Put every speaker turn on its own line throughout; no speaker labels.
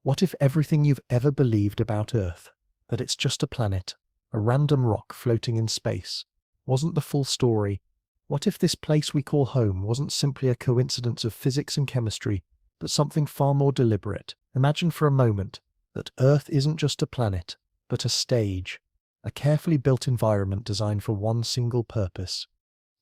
What if everything you've ever believed about Earth, that it's just a planet, a random rock floating in space, wasn't the full story? What if this place we call home wasn't simply a coincidence of physics and chemistry, but something far more deliberate? Imagine for a moment that Earth isn't just a planet, but a stage, a carefully built environment designed for one single purpose: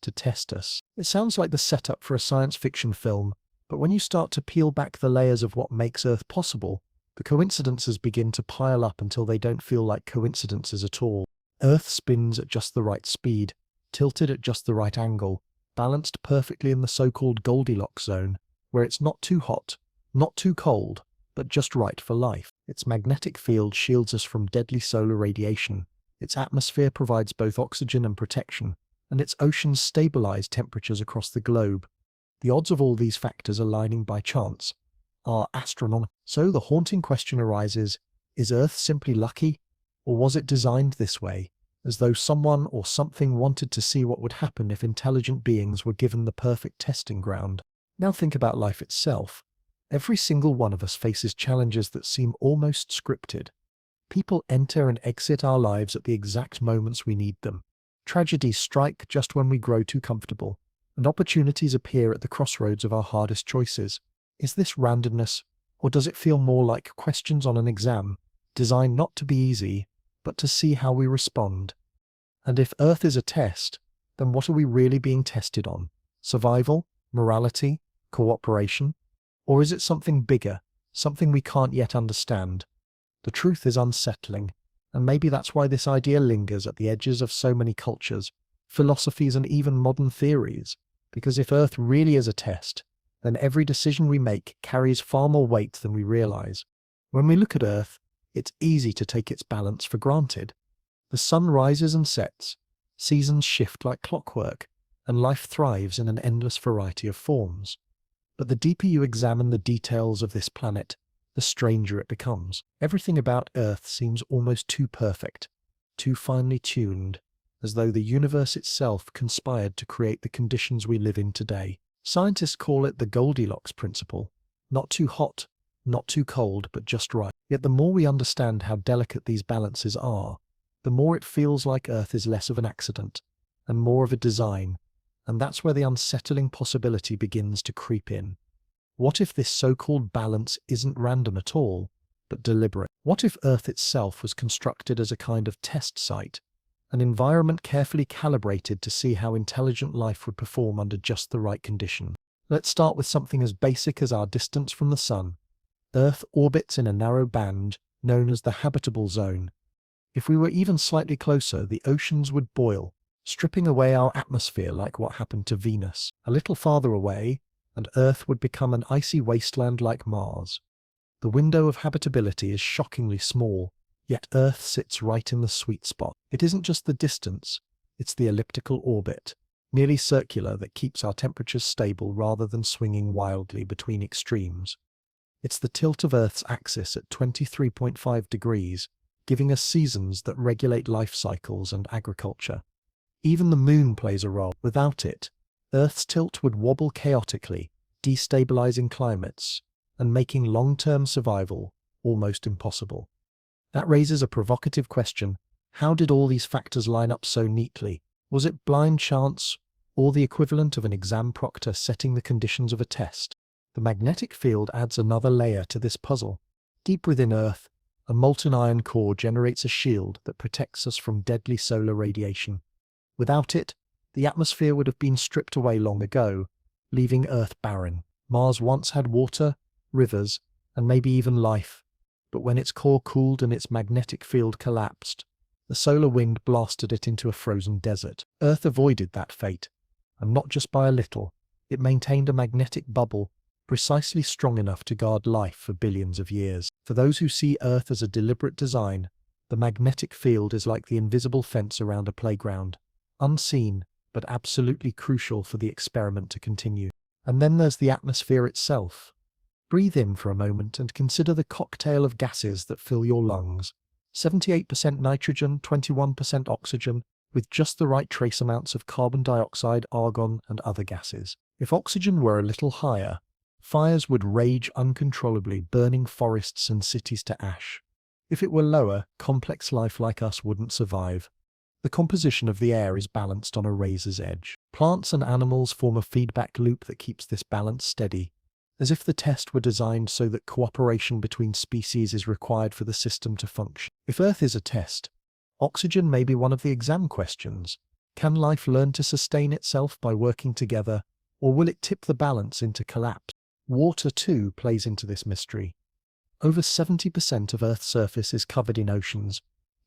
to test us. It sounds like the setup for a science fiction film, but when you start to peel back the layers of what makes Earth possible, the coincidences begin to pile up until they don't feel like coincidences at all. Earth spins at just the right speed, tilted at just the right angle, balanced perfectly in the so-called Goldilocks zone, where it's not too hot, not too cold, but just right for life. Its magnetic field shields us from deadly solar radiation, its atmosphere provides both oxygen and protection, and its oceans stabilize temperatures across the globe. The odds of all these factors aligning by chance are astronomical. So the haunting question arises, is Earth simply lucky, or was it designed this way, as though someone or something wanted to see what would happen if intelligent beings were given the perfect testing ground? Now think about life itself. Every single one of us faces challenges that seem almost scripted. People enter and exit our lives at the exact moments we need them. Tragedies strike just when we grow too comfortable, and opportunities appear at the crossroads of our hardest choices. Is this randomness, or does it feel more like questions on an exam, designed not to be easy, but to see how we respond? And if Earth is a test, then what are we really being tested on? Survival? Morality? Cooperation? Or is it something bigger, something we can't yet understand? The truth is unsettling, and maybe that's why this idea lingers at the edges of so many cultures, philosophies, and even modern theories. Because if Earth really is a test, then every decision we make carries far more weight than we realize. When we look at Earth, it's easy to take its balance for granted. The sun rises and sets, seasons shift like clockwork, and life thrives in an endless variety of forms. But the deeper you examine the details of this planet, the stranger it becomes. Everything about Earth seems almost too perfect, too finely tuned, as though the universe itself conspired to create the conditions we live in today. Scientists call it the Goldilocks principle. Not too hot, not too cold, but just right. Yet the more we understand how delicate these balances are, the more it feels like Earth is less of an accident and more of a design. And that's where the unsettling possibility begins to creep in. What if this so-called balance isn't random at all, but deliberate? What if Earth itself was constructed as a kind of test site, an environment carefully calibrated to see how intelligent life would perform under just the right conditions? Let's start with something as basic as our distance from the Sun. Earth orbits in a narrow band known as the habitable zone. If we were even slightly closer, the oceans would boil, stripping away our atmosphere like what happened to Venus. A little farther away, and Earth would become an icy wasteland like Mars. The window of habitability is shockingly small, yet Earth sits right in the sweet spot. It isn't just the distance, it's the elliptical orbit, nearly circular, that keeps our temperatures stable rather than swinging wildly between extremes. It's the tilt of Earth's axis at 23.5 degrees, giving us seasons that regulate life cycles and agriculture. Even the moon plays a role. Without it, Earth's tilt would wobble chaotically, destabilizing climates and making long-term survival almost impossible. That raises a provocative question. How did all these factors line up so neatly? Was it blind chance, or the equivalent of an exam proctor setting the conditions of a test? The magnetic field adds another layer to this puzzle. Deep within Earth, a molten iron core generates a shield that protects us from deadly solar radiation. Without it, the atmosphere would have been stripped away long ago, leaving Earth barren. Mars once had water, rivers, and maybe even life, but when its core cooled and its magnetic field collapsed, the solar wind blasted it into a frozen desert. Earth avoided that fate, and not just by a little. It maintained a magnetic bubble precisely strong enough to guard life for billions of years. For those who see Earth as a deliberate design, the magnetic field is like the invisible fence around a playground, unseen, but absolutely crucial for the experiment to continue. And then there's the atmosphere itself. Breathe in for a moment and consider the cocktail of gases that fill your lungs. 78% nitrogen, 21% oxygen, with just the right trace amounts of carbon dioxide, argon, and other gases. If oxygen were a little higher, Fires would rage uncontrollably, burning forests and cities to ash. If it were lower, complex life like us wouldn't survive. The composition of the air is balanced on a razor's edge. Plants and animals form a feedback loop that keeps this balance steady, as if the test were designed so that cooperation between species is required for the system to function. If Earth is a test, oxygen may be one of the exam questions. Can life learn to sustain itself by working together, or will it tip the balance into collapse? Water, too, plays into this mystery. Over 70% of Earth's surface is covered in oceans,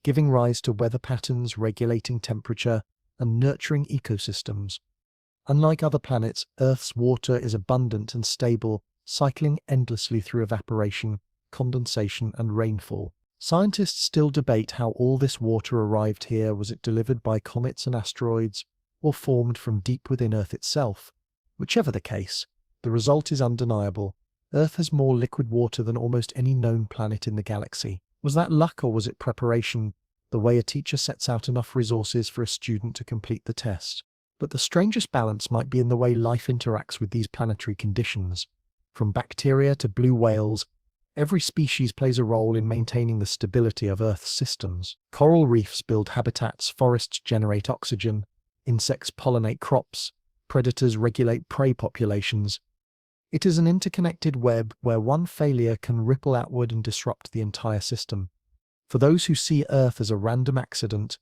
giving rise to weather patterns, regulating temperature, and nurturing ecosystems. Unlike other planets, Earth's water is abundant and stable, cycling endlessly through evaporation, condensation, and rainfall. Scientists still debate how all this water arrived here. Was it delivered by comets and asteroids, or formed from deep within Earth itself? Whichever the case, the result is undeniable. Earth has more liquid water than almost any known planet in the galaxy. Was that luck, or was it preparation, the way a teacher sets out enough resources for a student to complete the test? But the strangest balance might be in the way life interacts with these planetary conditions. From bacteria to blue whales, every species plays a role in maintaining the stability of Earth's systems. Coral reefs build habitats, forests generate oxygen, insects pollinate crops, predators regulate prey populations. It is an interconnected web where one failure can ripple outward and disrupt the entire system. For those who see Earth as a random accident,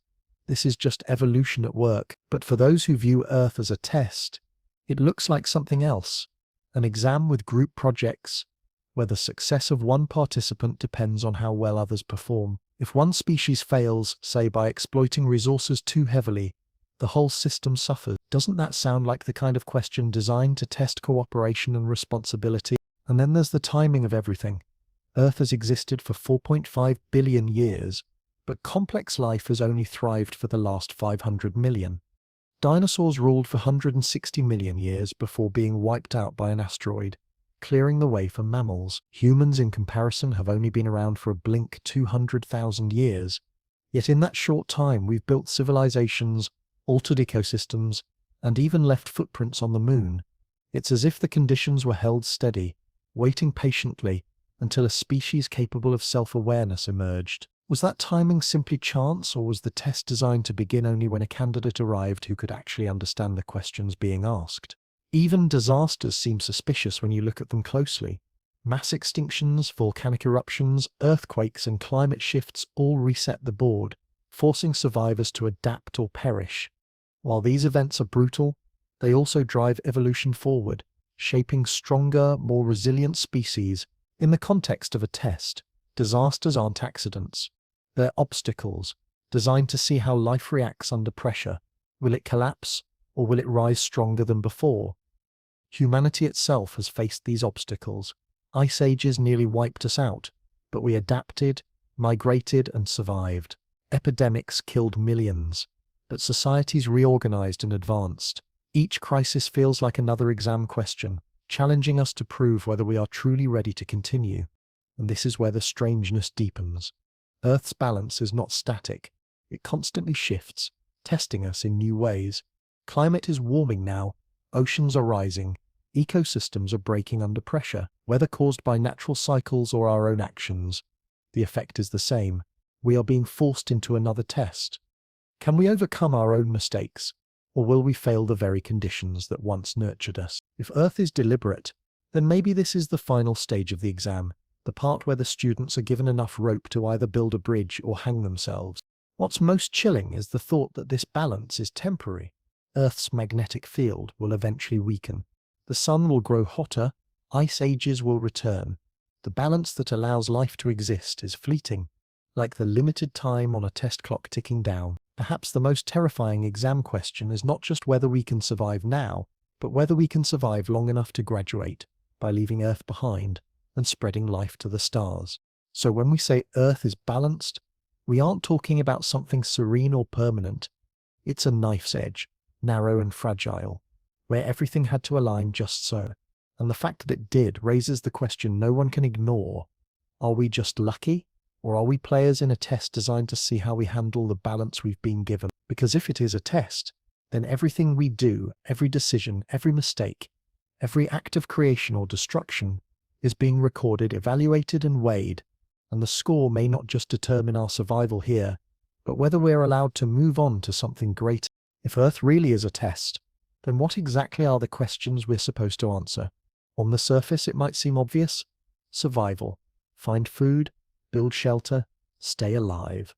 this is just evolution at work. But for those who view Earth as a test, it looks like something else. An exam with group projects, where the success of one participant depends on how well others perform. If one species fails, say by exploiting resources too heavily, the whole system suffers. Doesn't that sound like the kind of question designed to test cooperation and responsibility? And then there's the timing of everything. Earth has existed for 4.5 billion years, but complex life has only thrived for the last 500 million. Dinosaurs ruled for 160 million years before being wiped out by an asteroid, clearing the way for mammals. Humans, in comparison, have only been around for a blink 200,000 years. Yet in that short time, we've built civilizations, altered ecosystems, and even left footprints on the moon. It's as if the conditions were held steady, waiting patiently until a species capable of self-awareness emerged. Was that timing simply chance, or was the test designed to begin only when a candidate arrived who could actually understand the questions being asked? Even disasters seem suspicious when you look at them closely. Mass extinctions, volcanic eruptions, earthquakes, and climate shifts all reset the board, forcing survivors to adapt or perish. While these events are brutal, they also drive evolution forward, shaping stronger, more resilient species. In the context of a test, disasters aren't accidents. They're obstacles, designed to see how life reacts under pressure. Will it collapse, or will it rise stronger than before? Humanity itself has faced these obstacles. Ice ages nearly wiped us out, but we adapted, migrated, and survived. Epidemics killed millions, but societies reorganized and advanced. Each crisis feels like another exam question, challenging us to prove whether we are truly ready to continue. And this is where the strangeness deepens. Earth's balance is not static. It constantly shifts, testing us in new ways. Climate is warming now, oceans are rising, ecosystems are breaking under pressure, whether caused by natural cycles or our own actions. The effect is the same. We are being forced into another test. Can we overcome our own mistakes, or will we fail the very conditions that once nurtured us? If Earth is deliberate, then maybe this is the final stage of the exam, the part where the students are given enough rope to either build a bridge or hang themselves. What's most chilling is the thought that this balance is temporary. Earth's magnetic field will eventually weaken. The sun will grow hotter, ice ages will return. The balance that allows life to exist is fleeting, like the limited time on a test clock ticking down. Perhaps the most terrifying exam question is not just whether we can survive now, but whether we can survive long enough to graduate by leaving Earth behind and spreading life to the stars. So when we say Earth is balanced, we aren't talking about something serene or permanent. It's a knife's edge, narrow and fragile, where everything had to align just so. And the fact that it did raises the question no one can ignore. Are we just lucky? Or are we players in a test designed to see how we handle the balance we've been given? Because if it is a test, then everything we do, every decision, every mistake, Every act of creation or destruction is being recorded, evaluated, and weighed, and the score may not just determine our survival here, but whether we're allowed to move on to something greater. If Earth really is a test, then what exactly are the questions we're supposed to answer? On the surface, it might seem obvious. Survival. Find food, build shelter, stay alive.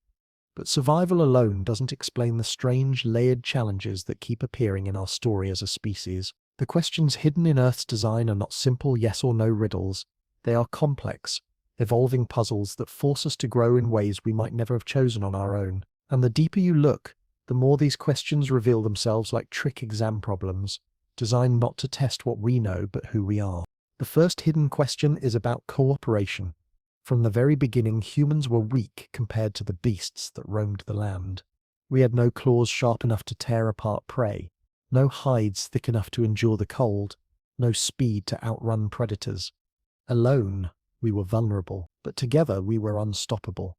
But survival alone doesn't explain the strange, layered challenges that keep appearing in our story as a species. The questions hidden in Earth's design are not simple yes or no riddles. They are complex, evolving puzzles that force us to grow in ways we might never have chosen on our own. And the deeper you look, the more these questions reveal themselves like trick exam problems, designed not to test what we know but who we are. The first hidden question is about cooperation. From the very beginning, humans were weak compared to the beasts that roamed the land. We had no claws sharp enough to tear apart prey, no hides thick enough to endure the cold, no speed to outrun predators. Alone, we were vulnerable, but together we were unstoppable.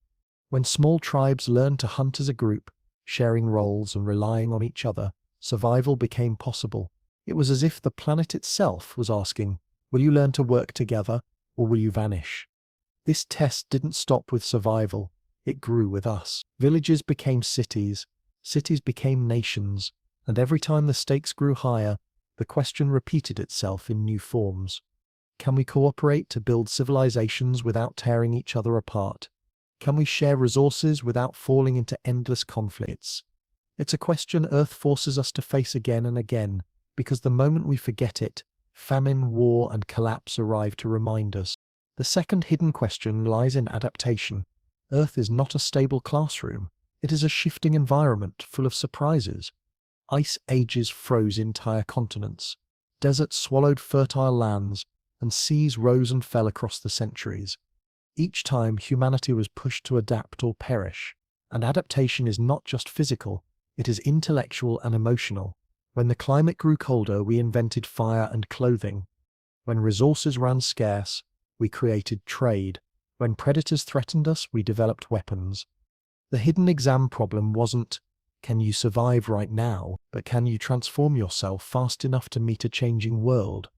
When small tribes learned to hunt as a group, sharing roles and relying on each other, survival became possible. It was as if the planet itself was asking, will you learn to work together, or will you vanish? This test didn't stop with survival, it grew with us. Villages became cities, cities became nations, and every time the stakes grew higher, the question repeated itself in new forms. Can we cooperate to build civilizations without tearing each other apart? Can we share resources without falling into endless conflicts? It's a question Earth forces us to face again and again, because the moment we forget it, famine, war, and collapse arrive to remind us. The second hidden question lies in adaptation. Earth is not a stable classroom. It is a shifting environment full of surprises. Ice ages froze entire continents. Deserts swallowed fertile lands, and seas rose and fell across the centuries. Each time, humanity was pushed to adapt or perish. And adaptation is not just physical, it is intellectual and emotional. When the climate grew colder, we invented fire and clothing. When resources ran scarce, we created trade. When predators threatened us, we developed weapons. The hidden exam problem wasn't, can you survive right now, but can you transform yourself fast enough to meet a changing world?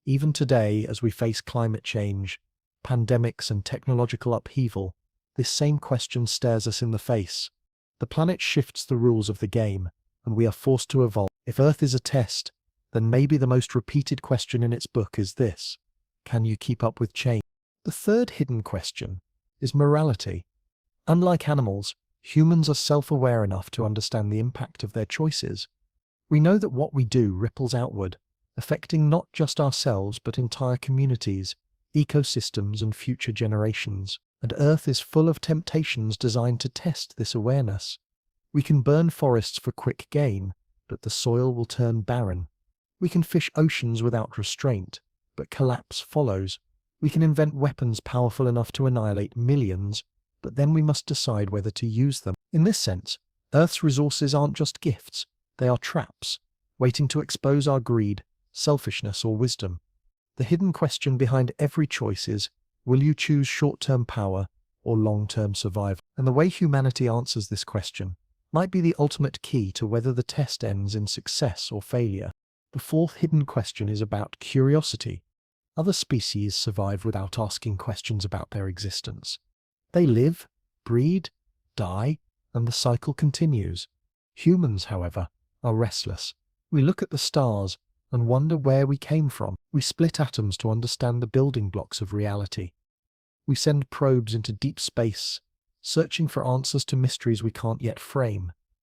Even today, as we face climate change, pandemics, and technological upheaval, this same question stares us in the face. The planet shifts the rules of the game, and we are forced to evolve. If Earth is a test, then maybe the most repeated question in its book is this: can you keep up with change? The third hidden question is morality. Unlike animals, humans are self-aware enough to understand the impact of their choices. We know that what we do ripples outward, affecting not just ourselves but entire communities, ecosystems, and future generations. And Earth is full of temptations designed to test this awareness. We can burn forests for quick gain, but the soil will turn barren. We can fish oceans without restraint, but collapse follows. We can invent weapons powerful enough to annihilate millions, but then we must decide whether to use them. In this sense, Earth's resources aren't just gifts, they are traps, waiting to expose our greed, selfishness, or wisdom. The hidden question behind every choice is, will you choose short-term power or long-term survival? And the way humanity answers this question might be the ultimate key to whether the test ends in success or failure. The fourth hidden question is about curiosity. Other species survive without asking questions about their existence. They live, breed, die, and the cycle continues. Humans, however, are restless. We look at the stars and wonder where we came from. We split atoms to understand the building blocks of reality. We send probes into deep space, searching for answers to mysteries we can't yet frame.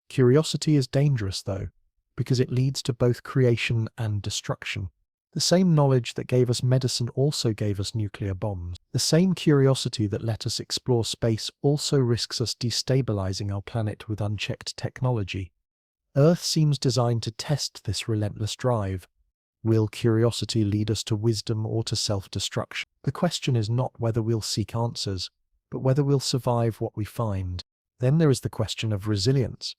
Curiosity is dangerous, though, because it leads to both creation and destruction. The same knowledge that gave us medicine also gave us nuclear bombs. The same curiosity that let us explore space also risks us destabilizing our planet with unchecked technology. Earth seems designed to test this relentless drive. Will curiosity lead us to wisdom or to self-destruction? The question is not whether we'll seek answers, but whether we'll survive what we find. Then there is the question of resilience.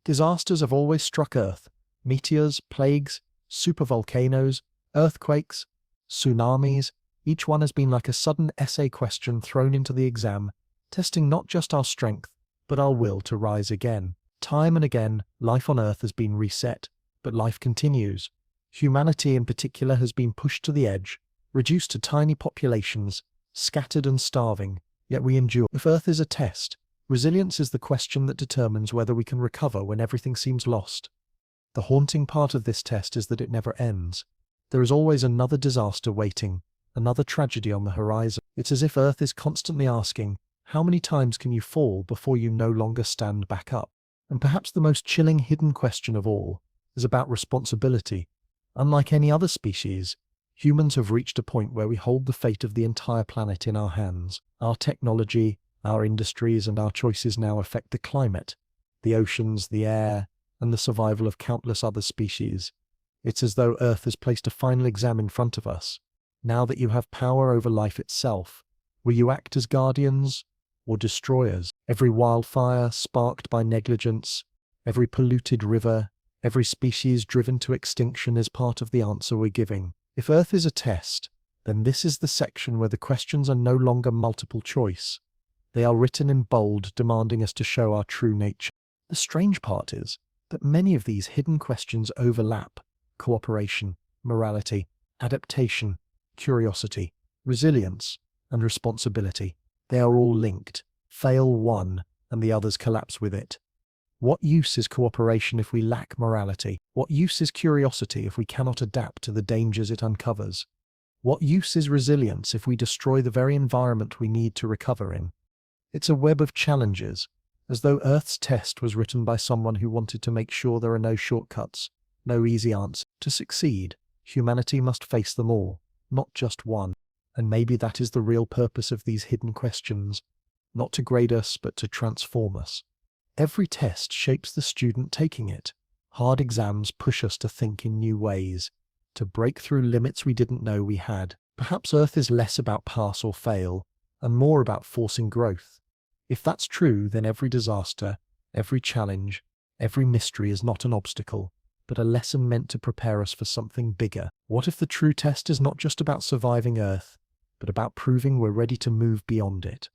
Disasters have always struck Earth. Meteors, plagues, supervolcanoes, earthquakes, tsunamis, each one has been like a sudden essay question thrown into the exam, testing not just our strength, but our will to rise again. Time and again, life on Earth has been reset, but life continues. Humanity in particular has been pushed to the edge, reduced to tiny populations, scattered and starving, yet we endure. If Earth is a test, resilience is the question that determines whether we can recover when everything seems lost. The haunting part of this test is that it never ends. There is always another disaster waiting, another tragedy on the horizon. It's as if Earth is constantly asking, how many times can you fall before you no longer stand back up? And perhaps the most chilling hidden question of all is about responsibility. Unlike any other species, humans have reached a point where we hold the fate of the entire planet in our hands. Our technology, our industries, and our choices now affect the climate, the oceans, the air, and the survival of countless other species. It's as though Earth has placed a final exam in front of us. Now that you have power over life itself, will you act as guardians or destroyers? Every wildfire sparked by negligence, every polluted river, every species driven to extinction is part of the answer we're giving. If Earth is a test, then this is the section where the questions are no longer multiple choice. They are written in bold, demanding us to show our true nature. The strange part is that many of these hidden questions overlap: cooperation, morality, adaptation, curiosity, resilience, and responsibility. They are all linked. Fail one, and the others collapse with it. What use is cooperation if we lack morality? What use is curiosity if we cannot adapt to the dangers it uncovers? What use is resilience if we destroy the very environment we need to recover in? It's a web of challenges, as though Earth's test was written by someone who wanted to make sure there are no shortcuts, no easy answers. To succeed, humanity must face them all, not just one. And maybe that is the real purpose of these hidden questions, not to grade us, but to transform us. Every test shapes the student taking it. Hard exams push us to think in new ways, to break through limits we didn't know we had. Perhaps Earth is less about pass or fail, and more about forcing growth. If that's true, then every disaster, every challenge, every mystery is not an obstacle, but a lesson meant to prepare us for something bigger. What if the true test is not just about surviving Earth, but about proving we're ready to move beyond it?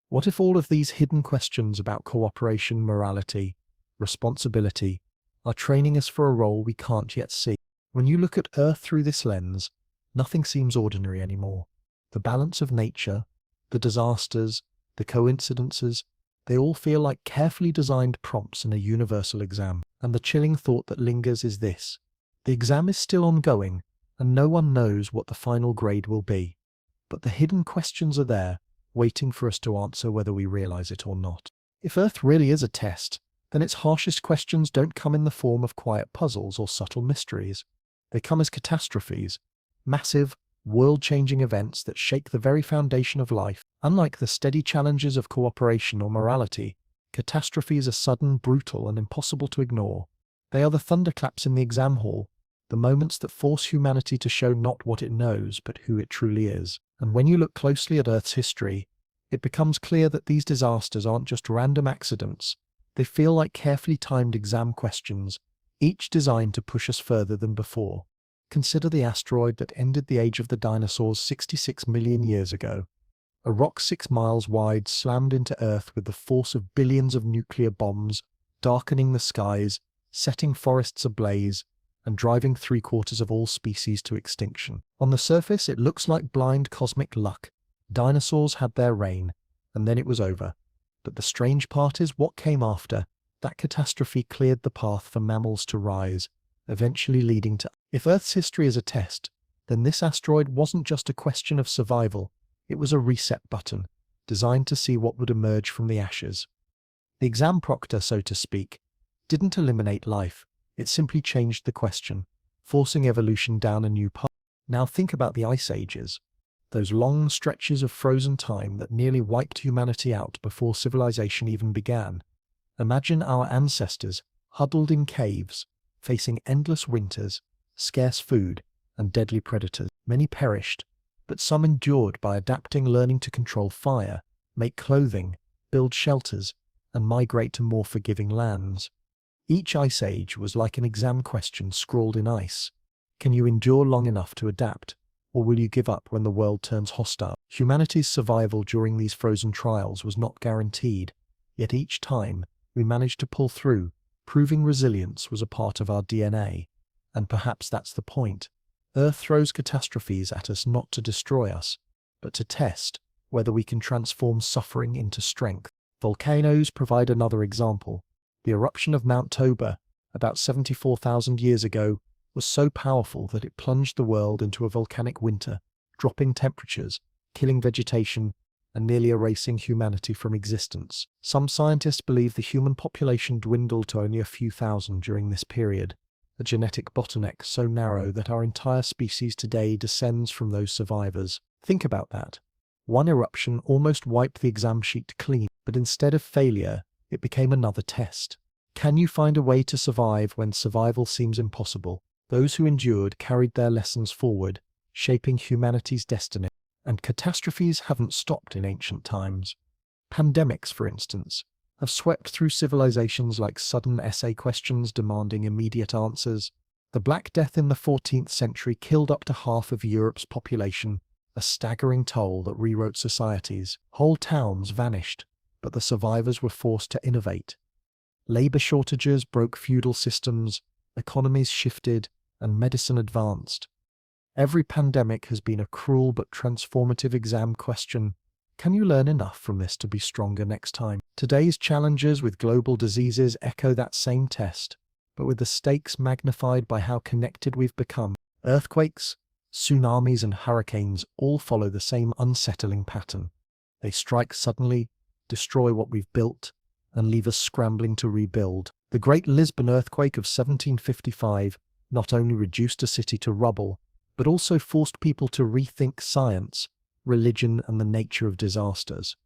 What if all of these hidden questions about cooperation, morality, responsibility are training us for a role we can't yet see? When you look at Earth through this lens, nothing seems ordinary anymore. The balance of nature, the disasters, the coincidences, they all feel like carefully designed prompts in a universal exam. And the chilling thought that lingers is this: the exam is still ongoing, and no one knows what the final grade will be. But the hidden questions are there, waiting for us to answer whether we realize it or not. If Earth really is a test, then its harshest questions don't come in the form of quiet puzzles or subtle mysteries. They come as catastrophes, massive, world-changing events that shake the very foundation of life. Unlike the steady challenges of cooperation or morality, catastrophes are sudden, brutal, and impossible to ignore. They are the thunderclaps in the exam hall, the moments that force humanity to show not what it knows, but who it truly is. And when you look closely at Earth's history, it becomes clear that these disasters aren't just random accidents. They feel like carefully timed exam questions, each designed to push us further than before. Consider the asteroid that ended the age of the dinosaurs 66 million years ago. A rock 6 miles wide slammed into Earth with the force of billions of nuclear bombs, darkening the skies, setting forests ablaze, and driving 3/4 of all species to extinction. On the surface, it looks like blind cosmic luck. Dinosaurs had their reign, and then it was over. But the strange part is what came after. That catastrophe cleared the path for mammals to rise, eventually leading to... If Earth's history is a test, then this asteroid wasn't just a question of survival. It was a reset button, designed to see what would emerge from the ashes. The exam proctor, so to speak, didn't eliminate life. It simply changed the question, forcing evolution down a new path. Now think about the ice ages, those long stretches of frozen time that nearly wiped humanity out before civilization even began. Imagine our ancestors, huddled in caves, facing endless winters, scarce food, and deadly predators. Many perished, but some endured by adapting, learning to control fire, make clothing, build shelters, and migrate to more forgiving lands. Each ice age was like an exam question scrawled in ice. Can you endure long enough to adapt, or will you give up when the world turns hostile? Humanity's survival during these frozen trials was not guaranteed, yet each time we managed to pull through, proving resilience was a part of our DNA. And perhaps that's the point. Earth throws catastrophes at us not to destroy us, but to test whether we can transform suffering into strength. Volcanoes provide another example. The eruption of Mount Toba, about 74,000 years ago, was so powerful that it plunged the world into a volcanic winter, dropping temperatures, killing vegetation, and nearly erasing humanity from existence. Some scientists believe the human population dwindled to only a few thousand during this period, a genetic bottleneck so narrow that our entire species today descends from those survivors. Think about that. One eruption almost wiped the exam sheet clean, but instead of failure, it became another test. Can you find a way to survive when survival seems impossible? Those who endured carried their lessons forward, shaping humanity's destiny. And catastrophes haven't stopped in ancient times. Pandemics, for instance, have swept through civilizations like sudden essay questions demanding immediate answers. The Black Death in the 14th century killed up to half of Europe's population, a staggering toll that rewrote societies. Whole towns vanished, but the survivors were forced to innovate. Labor shortages broke feudal systems, economies shifted, and medicine advanced. Every pandemic has been a cruel but transformative exam question. Can you learn enough from this to be stronger next time? Today's challenges with global diseases echo that same test, but with the stakes magnified by how connected we've become. Earthquakes, tsunamis, and hurricanes all follow the same unsettling pattern. They strike suddenly, destroy what we've built, and leave us scrambling to rebuild. The Great Lisbon earthquake of 1755 not only reduced a city to rubble, but also forced people to rethink science, religion, and the nature of disasters.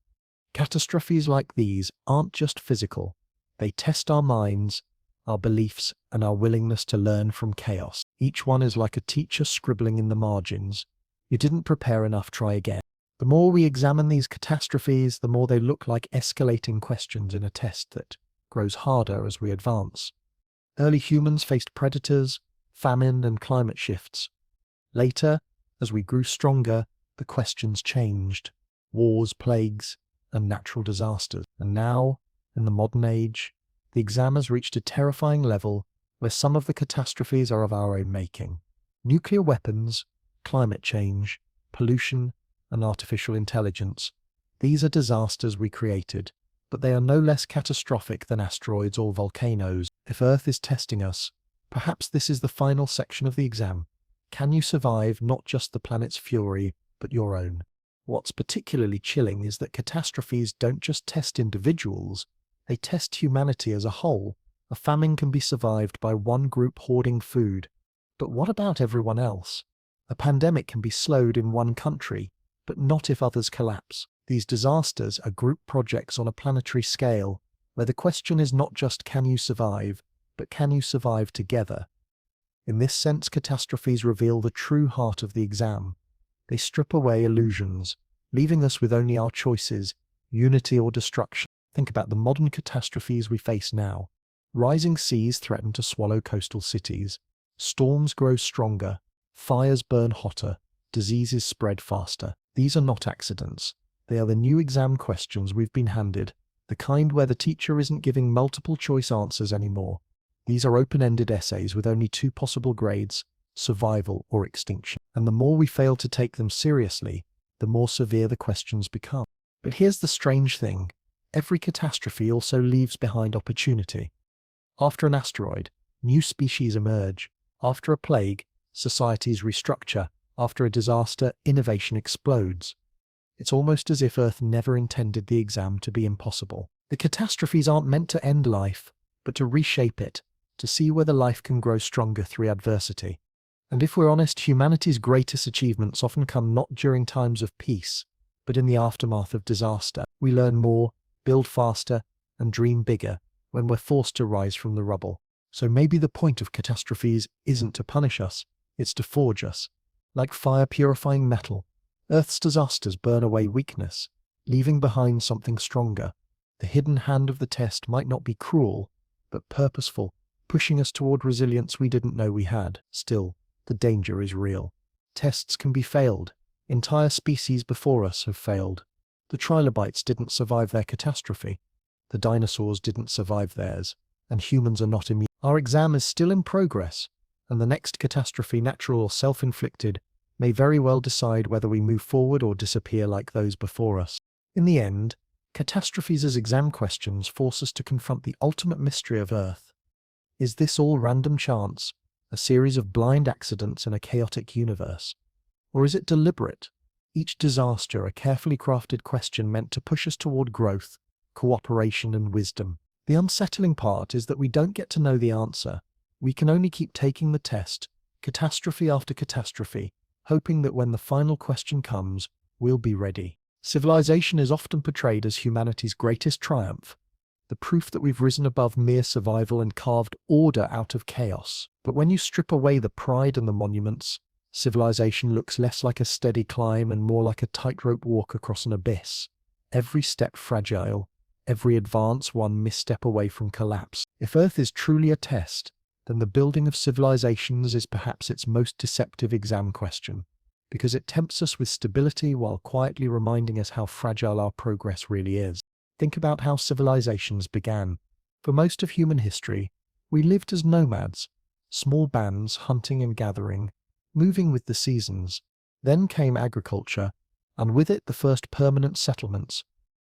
Catastrophes like these aren't just physical. They test our minds, our beliefs, and our willingness to learn from chaos. Each one is like a teacher scribbling in the margins. You didn't prepare enough, try again. The more we examine these catastrophes, the more they look like escalating questions in a test that grows harder as we advance. Early humans faced predators, famine, and climate shifts. Later, as we grew stronger, the questions changed. Wars, plagues, and natural disasters. And now, in the modern age, the exam has reached a terrifying level where some of the catastrophes are of our own making. Nuclear weapons, climate change, pollution, and artificial intelligence. These are disasters we created, but they are no less catastrophic than asteroids or volcanoes. If Earth is testing us, perhaps this is the final section of the exam. Can you survive not just the planet's fury, but your own? What's particularly chilling is that catastrophes don't just test individuals, they test humanity as a whole. A famine can be survived by one group hoarding food, but what about everyone else? A pandemic can be slowed in one country, but not if others collapse. These disasters are group projects on a planetary scale, where the question is not just can you survive, but can you survive together? In this sense, catastrophes reveal the true heart of the exam. They strip away illusions, leaving us with only our choices, unity or destruction. Think about the modern catastrophes we face now. Rising seas threaten to swallow coastal cities. Storms grow stronger. Fires burn hotter. Diseases spread faster. These are not accidents. They are the new exam questions we've been handed, the kind where the teacher isn't giving multiple choice answers anymore. These are open-ended essays with only two possible grades, survival or extinction. And the more we fail to take them seriously, the more severe the questions become. But here's the strange thing. Every catastrophe also leaves behind opportunity. After an asteroid, new species emerge. After a plague, societies restructure. After a disaster, innovation explodes. It's almost as if Earth never intended the exam to be impossible. The catastrophes aren't meant to end life, but to reshape it, to see whether life can grow stronger through adversity. And if we're honest, humanity's greatest achievements often come not during times of peace, but in the aftermath of disaster. We learn more, build faster, and dream bigger when we're forced to rise from the rubble. So maybe the point of catastrophes isn't to punish us, it's to forge us. Like fire purifying metal, Earth's disasters burn away weakness, leaving behind something stronger. The hidden hand of the test might not be cruel, but purposeful, pushing us toward resilience we didn't know we had. Still, the danger is real. Tests can be failed. Entire species before us have failed. The trilobites didn't survive their catastrophe. The dinosaurs didn't survive theirs. And humans are not immune. Our exam is still in progress, and the next catastrophe, natural or self-inflicted, may very well decide whether we move forward or disappear like those before us. In the end, catastrophes as exam questions force us to confront the ultimate mystery of Earth. Is this all random chance, a series of blind accidents in a chaotic universe? Or is it deliberate, each disaster a carefully crafted question meant to push us toward growth, cooperation, and wisdom? The unsettling part is that we don't get to know the answer. We can only keep taking the test, catastrophe after catastrophe, hoping that when the final question comes, we'll be ready. Civilization is often portrayed as humanity's greatest triumph, the proof that we've risen above mere survival and carved order out of chaos. But when you strip away the pride and the monuments, civilization looks less like a steady climb and more like a tightrope walk across an abyss. Every step fragile, every advance one misstep away from collapse. If Earth is truly a test, then the building of civilizations is perhaps its most deceptive exam question, because it tempts us with stability while quietly reminding us how fragile our progress really is. Think about how civilizations began. For most of human history, we lived as nomads, small bands hunting and gathering, moving with the seasons. Then came agriculture, and with it the first permanent settlements.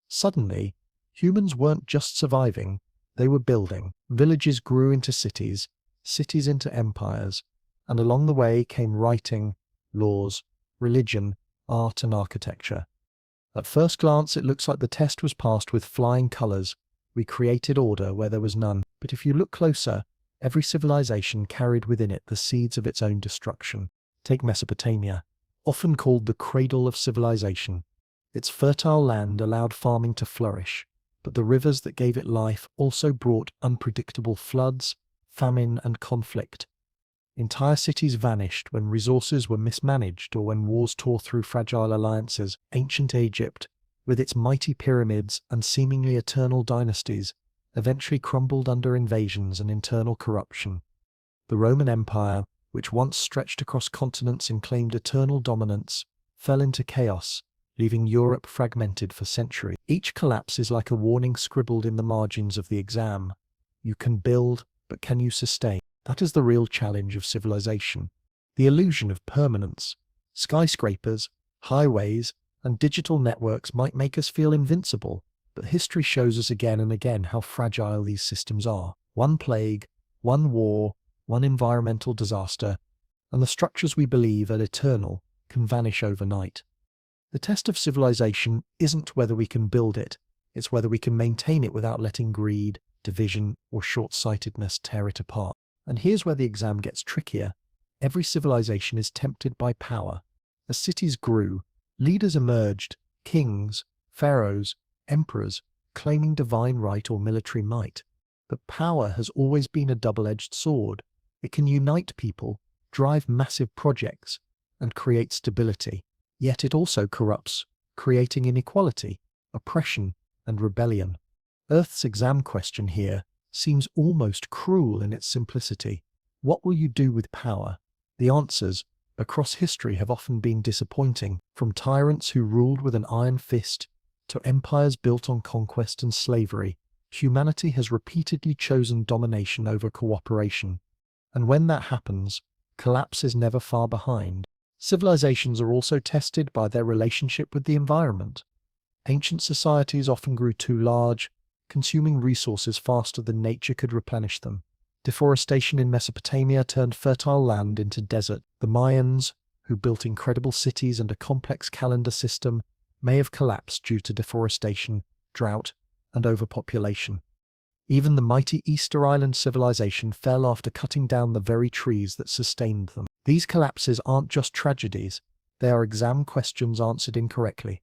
Suddenly, humans weren't just surviving, they were building. Villages grew into cities, cities into empires, and along the way came writing, laws, religion, art, and architecture. At first glance, it looks like the test was passed with flying colors. We created order where there was none. But if you look closer, every civilization carried within it the seeds of its own destruction. Take Mesopotamia, often called the cradle of civilization. Its fertile land allowed farming to flourish, but the rivers that gave it life also brought unpredictable floods, famine, and conflict. Entire cities vanished when resources were mismanaged or when wars tore through fragile alliances. Ancient Egypt, with its mighty pyramids and seemingly eternal dynasties, eventually crumbled under invasions and internal corruption. The Roman Empire, which once stretched across continents and claimed eternal dominance, fell into chaos, leaving Europe fragmented for centuries. Each collapse is like a warning scribbled in the margins of the exam. You can build, but can you sustain? That is the real challenge of civilization. The illusion of permanence. Skyscrapers, highways, and digital networks might make us feel invincible, but history shows us again and again how fragile these systems are. One plague, one war, one environmental disaster, and the structures we believe are eternal can vanish overnight. The test of civilization isn't whether we can build it, it's whether we can maintain it without letting greed, division, or short-sightedness tear it apart. And here's where the exam gets trickier. Every civilization is tempted by power. As cities grew, leaders emerged, kings, pharaohs, emperors, claiming divine right or military might. But power has always been a double-edged sword. It can unite people, drive massive projects, and create stability. Yet it also corrupts, creating inequality, oppression, and rebellion. Earth's exam question here seems almost cruel in its simplicity. What will you do with power? The answers, across history, have often been disappointing, from tyrants who ruled with an iron fist to empires built on conquest and slavery. Humanity has repeatedly chosen domination over cooperation, and when that happens, collapse is never far behind. Civilizations are also tested by their relationship with the environment. Ancient societies often grew too large, consuming resources faster than nature could replenish them. Deforestation in Mesopotamia turned fertile land into desert. The Mayans, who built incredible cities and a complex calendar system, may have collapsed due to deforestation, drought, and overpopulation. Even the mighty Easter Island civilization fell after cutting down the very trees that sustained them. These collapses aren't just tragedies, they are exam questions answered incorrectly.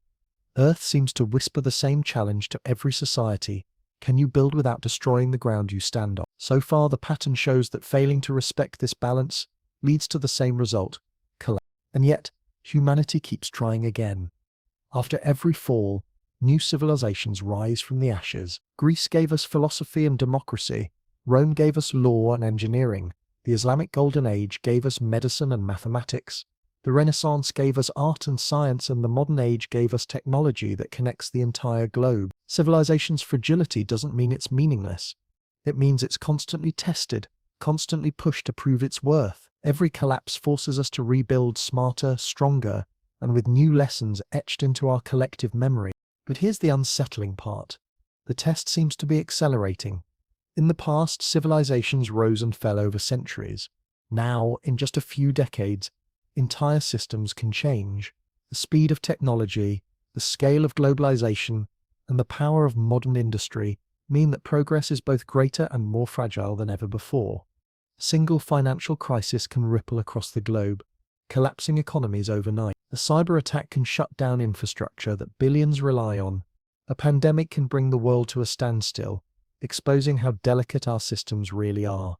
Earth seems to whisper the same challenge to every society. Can you build without destroying the ground you stand on? So far, the pattern shows that failing to respect this balance leads to the same result, collapse. And yet, humanity keeps trying again. After every fall, new civilizations rise from the ashes. Greece gave us philosophy and democracy. Rome gave us law and engineering. The Islamic Golden Age gave us medicine and mathematics. The Renaissance gave us art and science, and the modern age gave us technology that connects the entire globe. Civilization's fragility doesn't mean it's meaningless. It means it's constantly tested, constantly pushed to prove its worth. Every collapse forces us to rebuild smarter, stronger, and with new lessons etched into our collective memory. But here's the unsettling part. The test seems to be accelerating. In the past, civilizations rose and fell over centuries. Now, in just a few decades, entire systems can change. The speed of technology, the scale of globalization, and the power of modern industry mean that progress is both greater and more fragile than ever before. A single financial crisis can ripple across the globe, collapsing economies overnight. A cyber attack can shut down infrastructure that billions rely on. A pandemic can bring the world to a standstill, exposing how delicate our systems really are.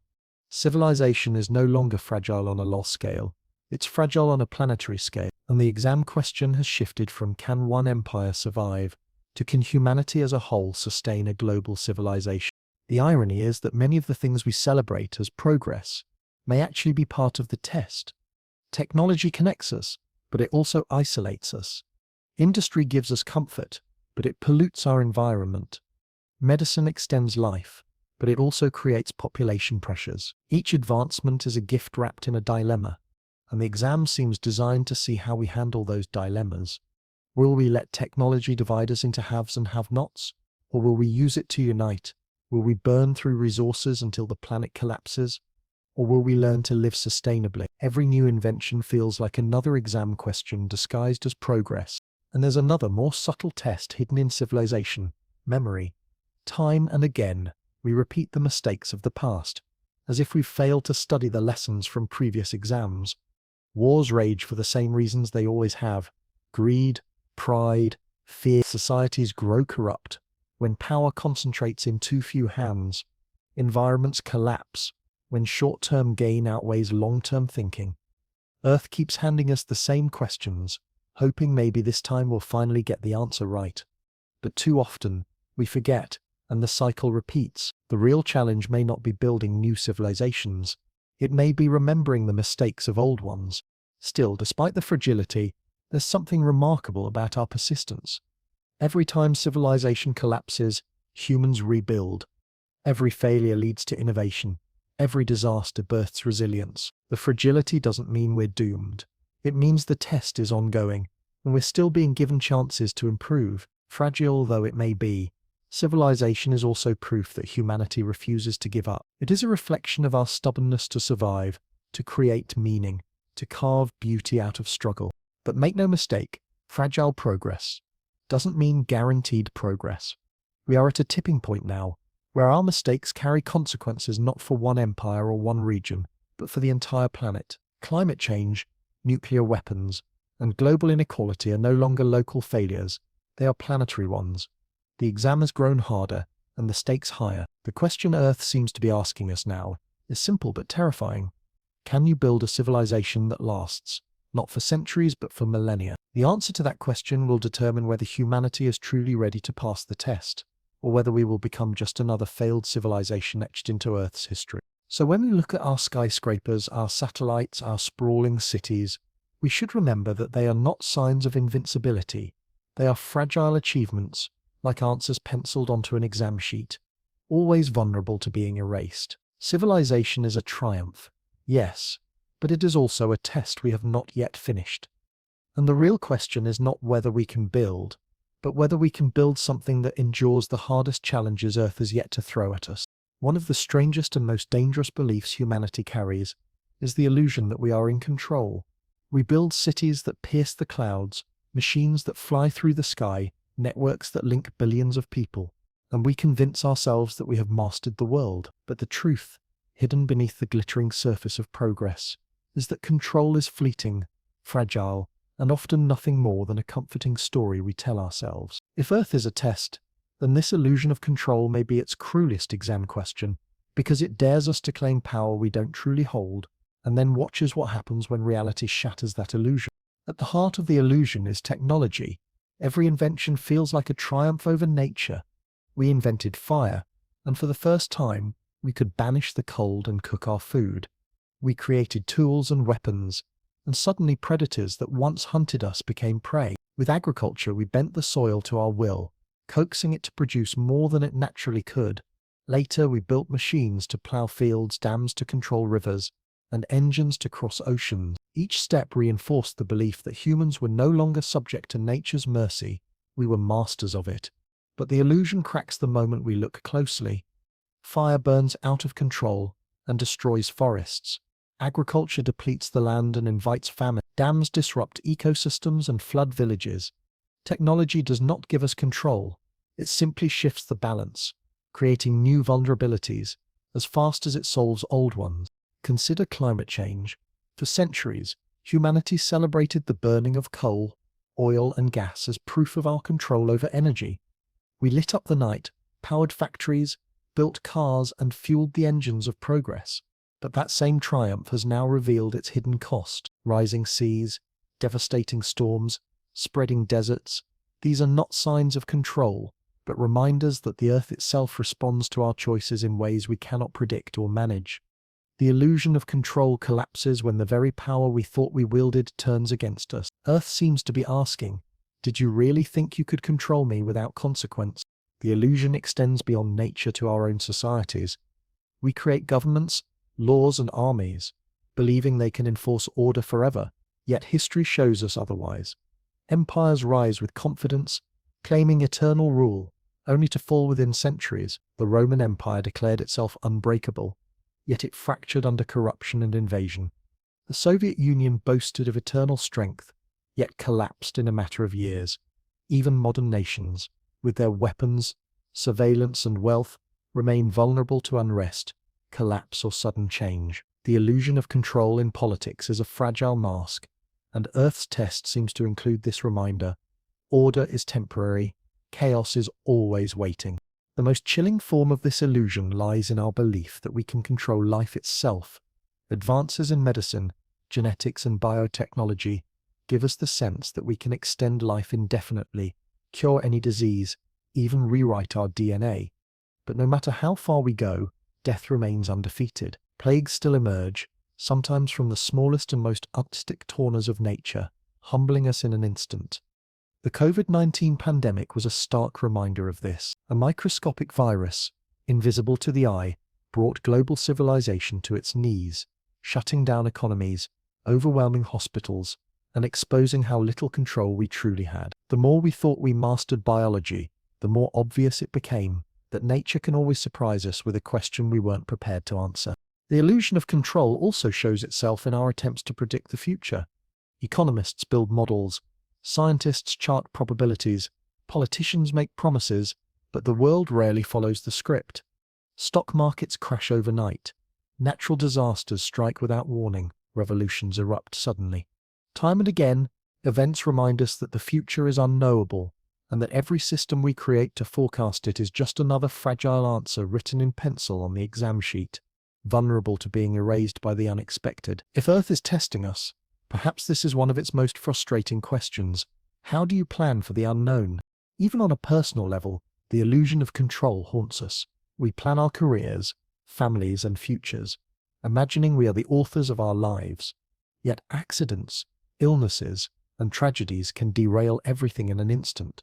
Civilization is no longer fragile on a loss scale. It's fragile on a planetary scale, and the exam question has shifted from can one empire survive to can humanity as a whole sustain a global civilization. The irony is that many of the things we celebrate as progress may actually be part of the test. Technology connects us, but it also isolates us. Industry gives us comfort, but it pollutes our environment. Medicine extends life, but it also creates population pressures. Each advancement is a gift wrapped in a dilemma, and the exam seems designed to see how we handle those dilemmas. Will we let technology divide us into haves and have-nots, or will we use it to unite? Will we burn through resources until the planet collapses, or will we learn to live sustainably? Every new invention feels like another exam question disguised as progress. And there's another, more subtle test hidden in civilization: memory. Time and again, we repeat the mistakes of the past, as if we've failed to study the lessons from previous exams. Wars rage for the same reasons they always have: greed, pride, fear. Societies grow corrupt when power concentrates in too few hands. Environments collapse when short-term gain outweighs long-term thinking. Earth keeps handing us the same questions, hoping maybe this time we'll finally get the answer right. But too often, we forget, and the cycle repeats. The real challenge may not be building new civilizations. It may be remembering the mistakes of old ones. Still, despite the fragility, there's something remarkable about our persistence. Every time civilization collapses, humans rebuild. Every failure leads to innovation. Every disaster births resilience. The fragility doesn't mean we're doomed. It means the test is ongoing, and we're still being given chances to improve. Fragile though it may be, civilization is also proof that humanity refuses to give up. It is a reflection of our stubbornness to survive, to create meaning, to carve beauty out of struggle. But make no mistake, fragile progress doesn't mean guaranteed progress. We are at a tipping point now, where our mistakes carry consequences not for one empire or one region, but for the entire planet. Climate change, nuclear weapons, and global inequality are no longer local failures, they are planetary ones. The exam has grown harder, and the stakes higher. The question Earth seems to be asking us now is simple but terrifying. Can you build a civilization that lasts, not for centuries but for millennia? The answer to that question will determine whether humanity is truly ready to pass the test, or whether we will become just another failed civilization etched into Earth's history. So when we look at our skyscrapers, our satellites, our sprawling cities, we should remember that they are not signs of invincibility. They are fragile achievements, like answers penciled onto an exam sheet, always vulnerable to being erased. Civilization is a triumph, yes, but it is also a test we have not yet finished. And the real question is not whether we can build, but whether we can build something that endures the hardest challenges Earth has yet to throw at us. One of the strangest and most dangerous beliefs humanity carries is the illusion that we are in control. We build cities that pierce the clouds, machines that fly through the sky, networks that link billions of people, and we convince ourselves that we have mastered the world. But the truth, hidden beneath the glittering surface of progress, is that control is fleeting, fragile, and often nothing more than a comforting story we tell ourselves. If Earth is a test, then this illusion of control may be its cruelest exam question, because it dares us to claim power we don't truly hold, and then watches what happens when reality shatters that illusion. At the heart of the illusion is technology. Every invention feels like a triumph over nature. We invented fire, and for the first time, we could banish the cold and cook our food. We created tools and weapons, and suddenly predators that once hunted us became prey. With agriculture, we bent the soil to our will, coaxing it to produce more than it naturally could. Later, we built machines to plow fields, dams to control rivers, and engines to cross oceans. Each step reinforced the belief that humans were no longer subject to nature's mercy, we were masters of it. But the illusion cracks the moment we look closely. Fire burns out of control and destroys forests. Agriculture depletes the land and invites famine. Dams disrupt ecosystems and flood villages. Technology does not give us control, it simply shifts the balance, creating new vulnerabilities as fast as it solves old ones. Consider climate change. For centuries, humanity celebrated the burning of coal, oil, and gas as proof of our control over energy. We lit up the night, powered factories, built cars, and fueled the engines of progress. But that same triumph has now revealed its hidden cost. Rising seas, devastating storms, spreading deserts. These are not signs of control, but reminders that the Earth itself responds to our choices in ways we cannot predict or manage. The illusion of control collapses when the very power we thought we wielded turns against us. Earth seems to be asking, did you really think you could control me without consequence? The illusion extends beyond nature to our own societies. We create governments, laws, and armies, believing they can enforce order forever, yet history shows us otherwise. Empires rise with confidence, claiming eternal rule, only to fall within centuries. The Roman Empire declared itself unbreakable, yet it fractured under corruption and invasion. The Soviet Union boasted of eternal strength, yet collapsed in a matter of years. Even modern nations, with their weapons, surveillance, and wealth, remain vulnerable to unrest, collapse, or sudden change. The illusion of control in politics is a fragile mask, and Earth's test seems to include this reminder: order is temporary, chaos is always waiting. The most chilling form of this illusion lies in our belief that we can control life itself. Advances in medicine, genetics, and biotechnology give us the sense that we can extend life indefinitely, cure any disease, even rewrite our DNA. But no matter how far we go, death remains undefeated. Plagues still emerge, sometimes from the smallest and most artistic corners of nature, humbling us in an instant. The COVID-19 pandemic was a stark reminder of this. A microscopic virus, invisible to the eye, brought global civilization to its knees, shutting down economies, overwhelming hospitals, and exposing how little control we truly had. The more we thought we mastered biology, the more obvious it became that nature can always surprise us with a question we weren't prepared to answer. The illusion of control also shows itself in our attempts to predict the future. Economists build models, scientists chart probabilities, politicians make promises, but the world rarely follows the script. Stock markets crash overnight. Natural disasters strike without warning. Revolutions erupt suddenly. Time and again, events remind us that the future is unknowable, and that every system we create to forecast it is just another fragile answer written in pencil on the exam sheet, vulnerable to being erased by the unexpected. If Earth is testing us, perhaps this is one of its most frustrating questions. How do you plan for the unknown? Even on a personal level, the illusion of control haunts us. We plan our careers, families, and futures, imagining we are the authors of our lives. Yet accidents, illnesses, and tragedies can derail everything in an instant.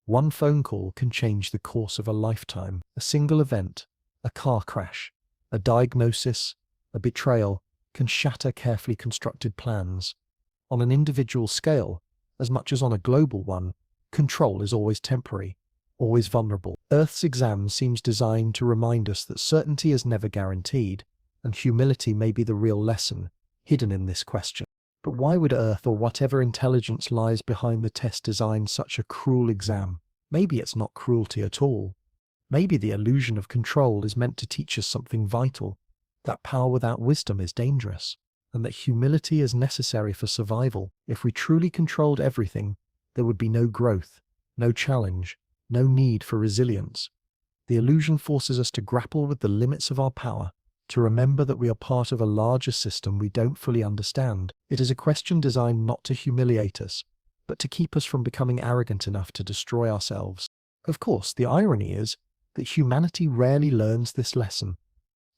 One phone call can change the course of a lifetime. A single event, a car crash, a diagnosis, a betrayal, can shatter carefully constructed plans. On an individual scale, as much as on a global one, control is always temporary, always vulnerable. Earth's exam seems designed to remind us that certainty is never guaranteed, and humility may be the real lesson hidden in this question. But why would Earth, or whatever intelligence lies behind the test, design such a cruel exam? Maybe it's not cruelty at all. Maybe the illusion of control is meant to teach us something vital, that power without wisdom is dangerous, and that humility is necessary for survival. If we truly controlled everything, there would be no growth, no challenge, no need for resilience. The illusion forces us to grapple with the limits of our power, to remember that we are part of a larger system we don't fully understand. It is a question designed not to humiliate us, but to keep us from becoming arrogant enough to destroy ourselves. Of course, the irony is that humanity rarely learns this lesson.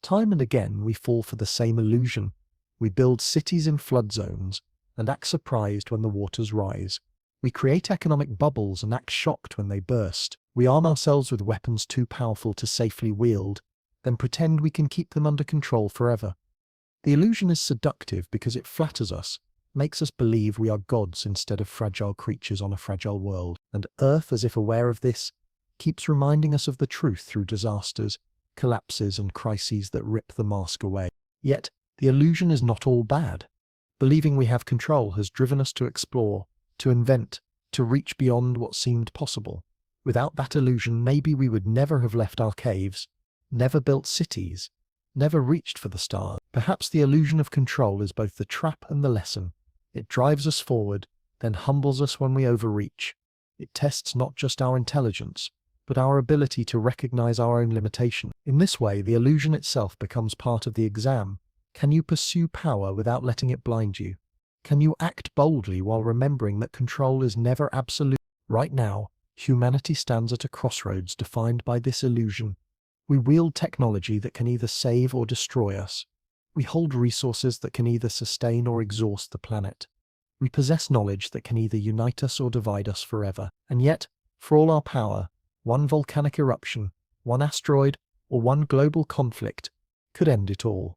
Time and again, we fall for the same illusion. We build cities in flood zones and act surprised when the waters rise. We create economic bubbles and act shocked when they burst. We arm ourselves with weapons too powerful to safely wield then pretend we can keep them under control forever. The illusion is seductive because it flatters us, makes us believe we are gods instead of fragile creatures on a fragile world. And Earth, as if aware of this, keeps reminding us of the truth through disasters, collapses, and crises that rip the mask away. Yet, the illusion is not all bad. Believing we have control has driven us to explore, to invent, to reach beyond what seemed possible. Without that illusion, maybe we would never have left our caves, never built cities, never reached for the stars. Perhaps the illusion of control is both the trap and the lesson. It drives us forward, then humbles us when we overreach. It tests not just our intelligence, but our ability to recognize our own limitation. In this way, the illusion itself becomes part of the exam. Can you pursue power without letting it blind you? Can you act boldly while remembering that control is never absolute? Right now, humanity stands at a crossroads defined by this illusion. We wield technology that can either save or destroy us. We hold resources that can either sustain or exhaust the planet. We possess knowledge that can either unite us or divide us forever. And yet, for all our power, one volcanic eruption, one asteroid, or one global conflict could end it all.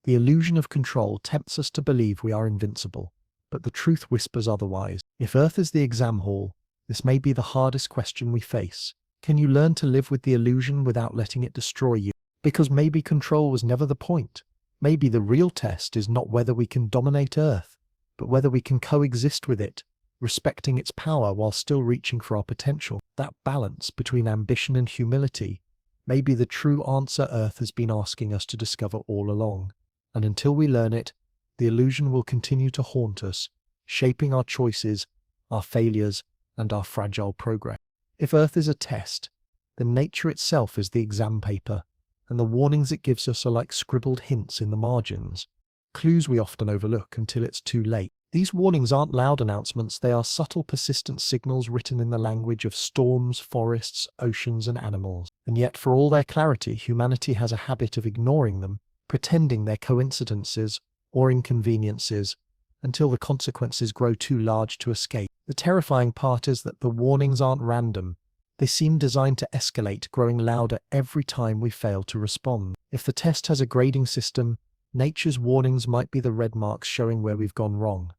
The illusion of control tempts us to believe we are invincible, but the truth whispers otherwise. If Earth is the exam hall, this may be the hardest question we face. Can you learn to live with the illusion without letting it destroy you? Because maybe control was never the point. Maybe the real test is not whether we can dominate Earth, but whether we can coexist with it, respecting its power while still reaching for our potential. That balance between ambition and humility may be the true answer Earth has been asking us to discover all along. And until we learn it, the illusion will continue to haunt us, shaping our choices, our failures, and our fragile progress. If Earth is a test, then nature itself is the exam paper, and the warnings it gives us are like scribbled hints in the margins, clues we often overlook until it's too late. These warnings aren't loud announcements, they are subtle, persistent signals written in the language of storms, forests, oceans, and animals. And yet, for all their clarity, humanity has a habit of ignoring them, pretending they're coincidences or inconveniences until the consequences grow too large to escape. The terrifying part is that the warnings aren't random. They seem designed to escalate, growing louder every time we fail to respond. If the test has a grading system, nature's warnings might be the red marks showing where we've gone wrong,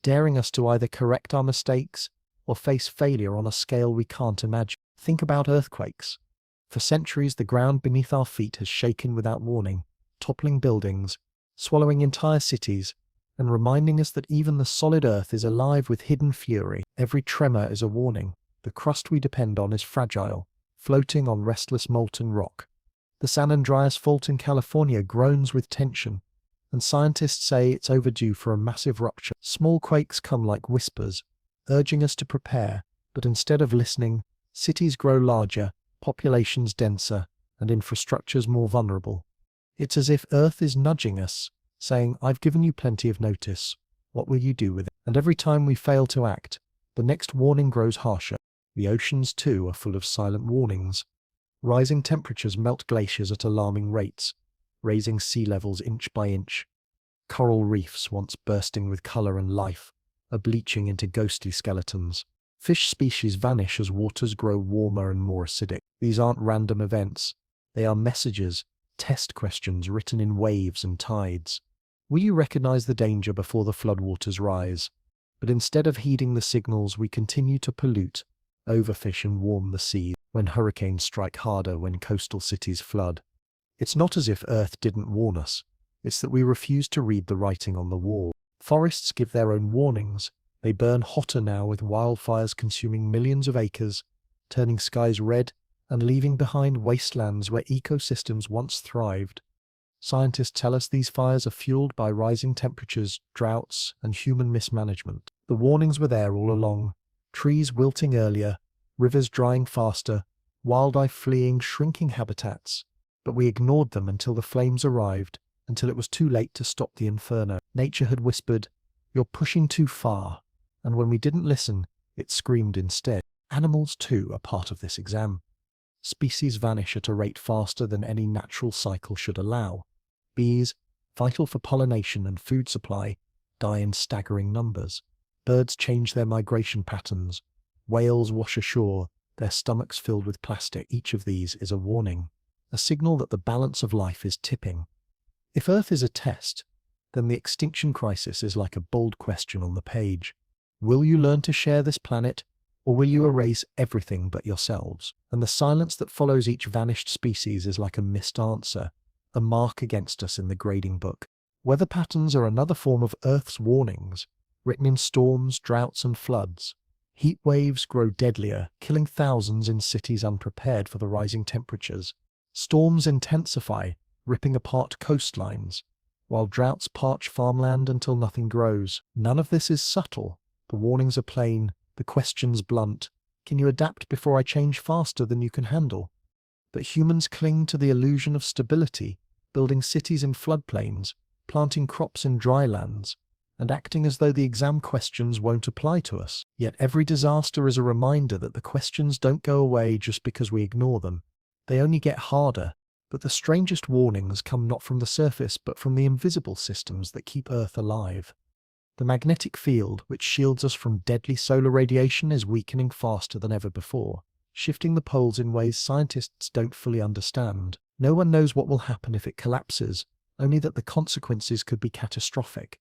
daring us to either correct our mistakes or face failure on a scale we can't imagine. Think about earthquakes. For centuries, the ground beneath our feet has shaken without warning, toppling buildings, swallowing entire cities, and reminding us that even the solid earth is alive with hidden fury. Every tremor is a warning. The crust we depend on is fragile, floating on restless molten rock. The San Andreas Fault in California groans with tension, and scientists say it's overdue for a massive rupture. Small quakes come like whispers, urging us to prepare, but instead of listening, cities grow larger, populations denser, and infrastructures more vulnerable. It's as if Earth is nudging us, saying, "I've given you plenty of notice. What will you do with it?" And every time we fail to act, the next warning grows harsher. The oceans, too, are full of silent warnings. Rising temperatures melt glaciers at alarming rates, raising sea levels inch by inch. Coral reefs, once bursting with color and life, are bleaching into ghostly skeletons. Fish species vanish as waters grow warmer and more acidic. These aren't random events. They are messages, test questions written in waves and tides. Will you recognize the danger before the floodwaters rise? But instead of heeding the signals, we continue to pollute, overfish, and warm the seas. When hurricanes strike harder, when coastal cities flood, it's not as if Earth didn't warn us. It's that we refuse to read the writing on the wall. Forests give their own warnings. They burn hotter now, with wildfires consuming millions of acres, turning skies red and leaving behind wastelands where ecosystems once thrived. Scientists tell us these fires are fueled by rising temperatures, droughts, and human mismanagement. The warnings were there all along. Trees wilting earlier, rivers drying faster, wildlife fleeing shrinking habitats. But we ignored them until the flames arrived, until it was too late to stop the inferno. Nature had whispered, "You're pushing too far." And when we didn't listen, it screamed instead. Animals, too, are part of this exam. Species vanish at a rate faster than any natural cycle should allow. Bees, vital for pollination and food supply, die in staggering numbers. Birds change their migration patterns. Whales wash ashore, their stomachs filled with plastic. Each of these is a warning. a signal that the balance of life is tipping. If Earth is a test, then the extinction crisis is like a bold question on the page. Will you learn to share this planet, or will you erase everything but yourselves? And the silence that follows each vanished species is like a missed answer, a mark against us in the grading book. Weather patterns are another form of Earth's warnings, written in storms, droughts, and floods. Heat waves grow deadlier, killing thousands in cities unprepared for the rising temperatures. Storms intensify, ripping apart coastlines, while droughts parch farmland until nothing grows. None of this is subtle. The warnings are plain, the questions blunt. Can you adapt before I change faster than you can handle? But humans cling to the illusion of stability, building cities in floodplains, planting crops in dry lands, and acting as though the exam questions won't apply to us. Yet every disaster is a reminder that the questions don't go away just because we ignore them. They only get harder. But the strangest warnings come not from the surface but from the invisible systems that keep Earth alive. The magnetic field, which shields us from deadly solar radiation, is weakening faster than ever before, shifting the poles in ways scientists don't fully understand. No one knows what will happen if it collapses, only that the consequences could be catastrophic.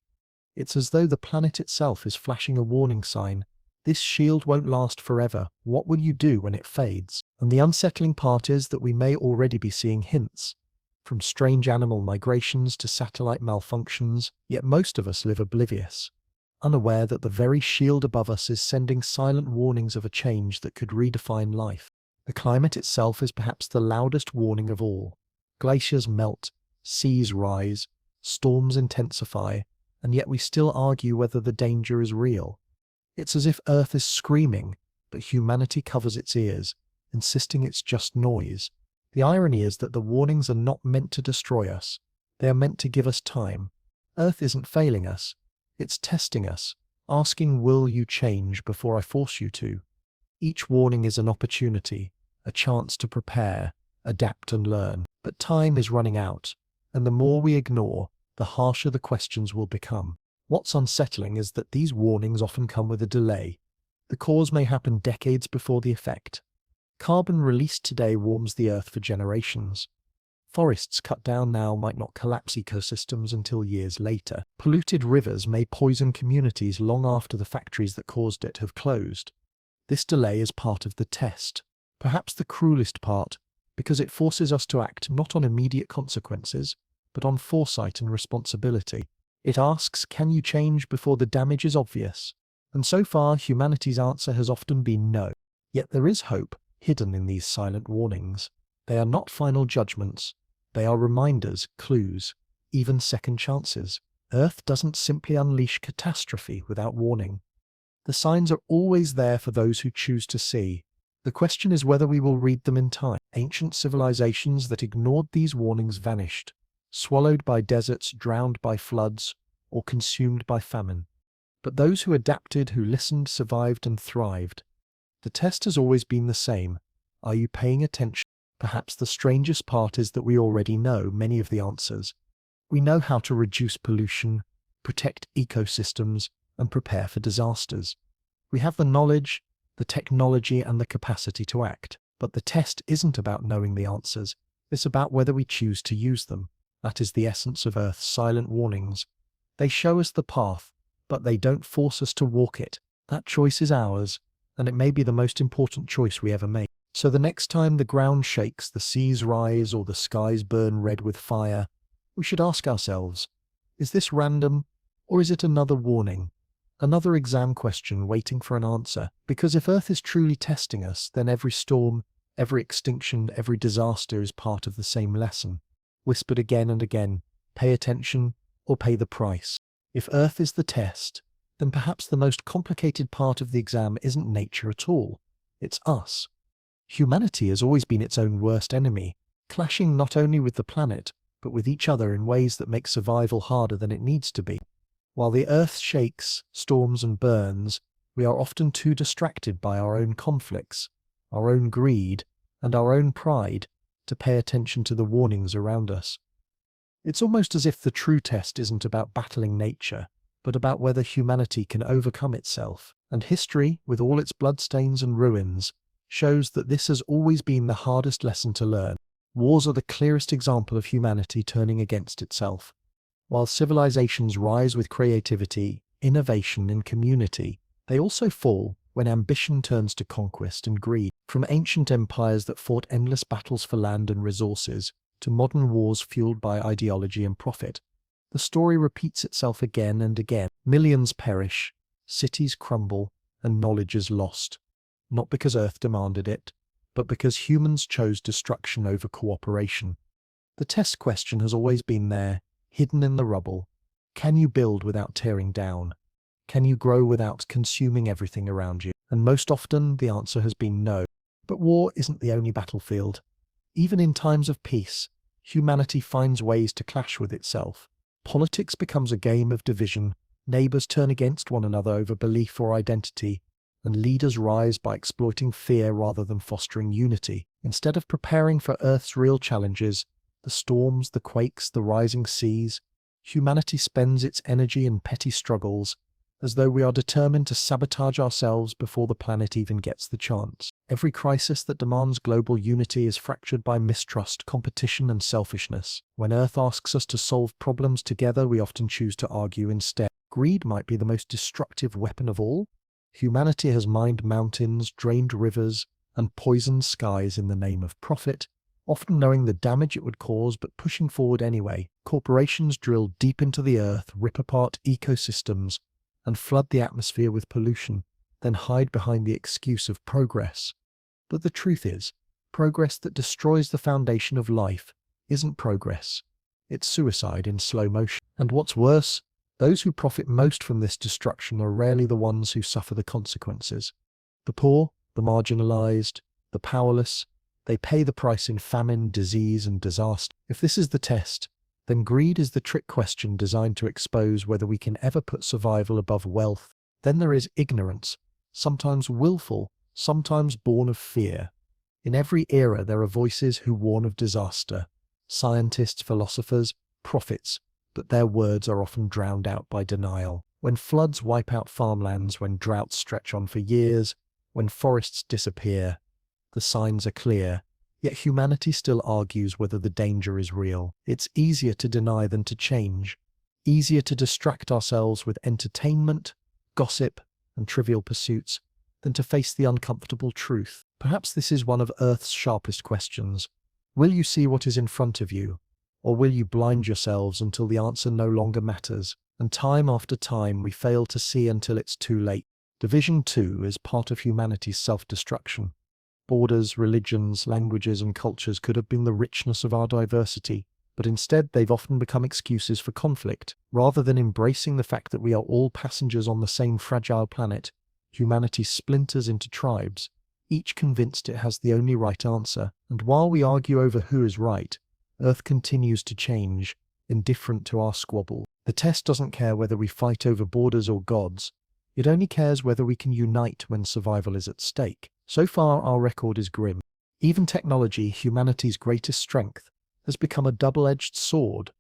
It's as though the planet itself is flashing a warning sign. This shield won't last forever. What will you do when it fades? And the unsettling part is that we may already be seeing hints, from strange animal migrations to satellite malfunctions, yet most of us live oblivious, unaware that the very shield above us is sending silent warnings of a change that could redefine life. The climate itself is perhaps the loudest warning of all. Glaciers melt, seas rise, storms intensify, and yet we still argue whether the danger is real. It's as if Earth is screaming, but humanity covers its ears, insisting it's just noise. The irony is that the warnings are not meant to destroy us. They are meant to give us time. Earth isn't failing us. It's testing us, asking, will you change before I force you to? Each warning is an opportunity, a chance to prepare, adapt and learn. But time is running out, and the more we ignore, the harsher the questions will become. What's unsettling is that these warnings often come with a delay. The cause may happen decades before the effect. Carbon released today warms the Earth for generations. Forests cut down now might not collapse ecosystems until years later. Polluted rivers may poison communities long after the factories that caused it have closed. This delay is part of the test, perhaps the cruelest part, because it forces us to act not on immediate consequences, but on foresight and responsibility. It asks, can you change before the damage is obvious? And so far, humanity's answer has often been no. Yet there is hope hidden in these silent warnings. They are not final judgments. They are reminders, clues, even second chances. Earth doesn't simply unleash catastrophe without warning. The signs are always there for those who choose to see. The question is whether we will read them in time. Ancient civilizations that ignored these warnings vanished, swallowed by deserts, drowned by floods, or consumed by famine. But those who adapted, who listened, survived and thrived. The test has always been the same. Are you paying attention? Perhaps the strangest part is that we already know many of the answers. We know how to reduce pollution, protect ecosystems, and prepare for disasters. We have the knowledge, the technology, and the capacity to act. But the test isn't about knowing the answers. It's about whether we choose to use them. That is the essence of Earth's silent warnings. They show us the path, but they don't force us to walk it. That choice is ours, and it may be the most important choice we ever make. So the next time the ground shakes, the seas rise, or the skies burn red with fire, we should ask ourselves, is this random, or is it another warning? Another exam question waiting for an answer? Because if Earth is truly testing us, then every storm, every extinction, every disaster is part of the same lesson. Whispered again and again, pay attention or pay the price. If Earth is the test, then perhaps the most complicated part of the exam isn't nature at all. It's us. Humanity has always been its own worst enemy, clashing not only with the planet, but with each other in ways that make survival harder than it needs to be. While the Earth shakes, storms and burns, we are often too distracted by our own conflicts, our own greed, and our own pride to pay attention to the warnings around us. It's almost as if the true test isn't about battling nature, but about whether humanity can overcome itself. And history, with all its bloodstains and ruins, shows that this has always been the hardest lesson to learn. Wars are the clearest example of humanity turning against itself. While civilizations rise with creativity, innovation, and community, they also fall when ambition turns to conquest and greed. From ancient empires that fought endless battles for land and resources, to modern wars fueled by ideology and profit, the story repeats itself again and again. Millions perish, cities crumble, and knowledge is lost. Not because Earth demanded it, but because humans chose destruction over cooperation. The test question has always been there, hidden in the rubble. Can you build without tearing down? Can you grow without consuming everything around you? And most often, the answer has been no. But war isn't the only battlefield. Even in times of peace, humanity finds ways to clash with itself. Politics becomes a game of division, neighbors turn against one another over belief or identity, and leaders rise by exploiting fear rather than fostering unity. Instead of preparing for Earth's real challenges, the storms, the quakes, the rising seas, humanity spends its energy in petty struggles, as though we are determined to sabotage ourselves before the planet even gets the chance. Every crisis that demands global unity is fractured by mistrust, competition, and selfishness. When Earth asks us to solve problems together, we often choose to argue instead. Greed might be the most destructive weapon of all. Humanity has mined mountains, drained rivers, and poisoned skies in the name of profit, often knowing the damage it would cause but pushing forward anyway. Corporations drill deep into the earth, rip apart ecosystems, and flood the atmosphere with pollution, then hide behind the excuse of progress. But the truth is, progress that destroys the foundation of life isn't progress. It's suicide in slow motion. And what's worse, those who profit most from this destruction are rarely the ones who suffer the consequences. The poor, the marginalized, the powerless, they pay the price in famine, disease, and disaster. If this is the test, then greed is the trick question designed to expose whether we can ever put survival above wealth. Then there is ignorance, sometimes willful, sometimes born of fear. In every era there are voices who warn of disaster. Scientists, philosophers, prophets, but their words are often drowned out by denial. When floods wipe out farmlands, when droughts stretch on for years, when forests disappear, the signs are clear. Yet humanity still argues whether the danger is real. It's easier to deny than to change, easier to distract ourselves with entertainment, gossip, and trivial pursuits than to face the uncomfortable truth. Perhaps this is one of Earth's sharpest questions. Will you see what is in front of you, or will you blind yourselves until the answer no longer matters? And time after time we fail to see until it's too late. Division, too, is part of humanity's self-destruction. Borders, religions, languages, and cultures could have been the richness of our diversity, but instead they've often become excuses for conflict. Rather than embracing the fact that we are all passengers on the same fragile planet, humanity splinters into tribes, each convinced it has the only right answer. And while we argue over who is right, Earth continues to change, indifferent to our squabble. The test doesn't care whether we fight over borders or gods. It only cares whether we can unite when survival is at stake. So far, our record is grim. Even technology, humanity's greatest strength, has become a double-edged sword.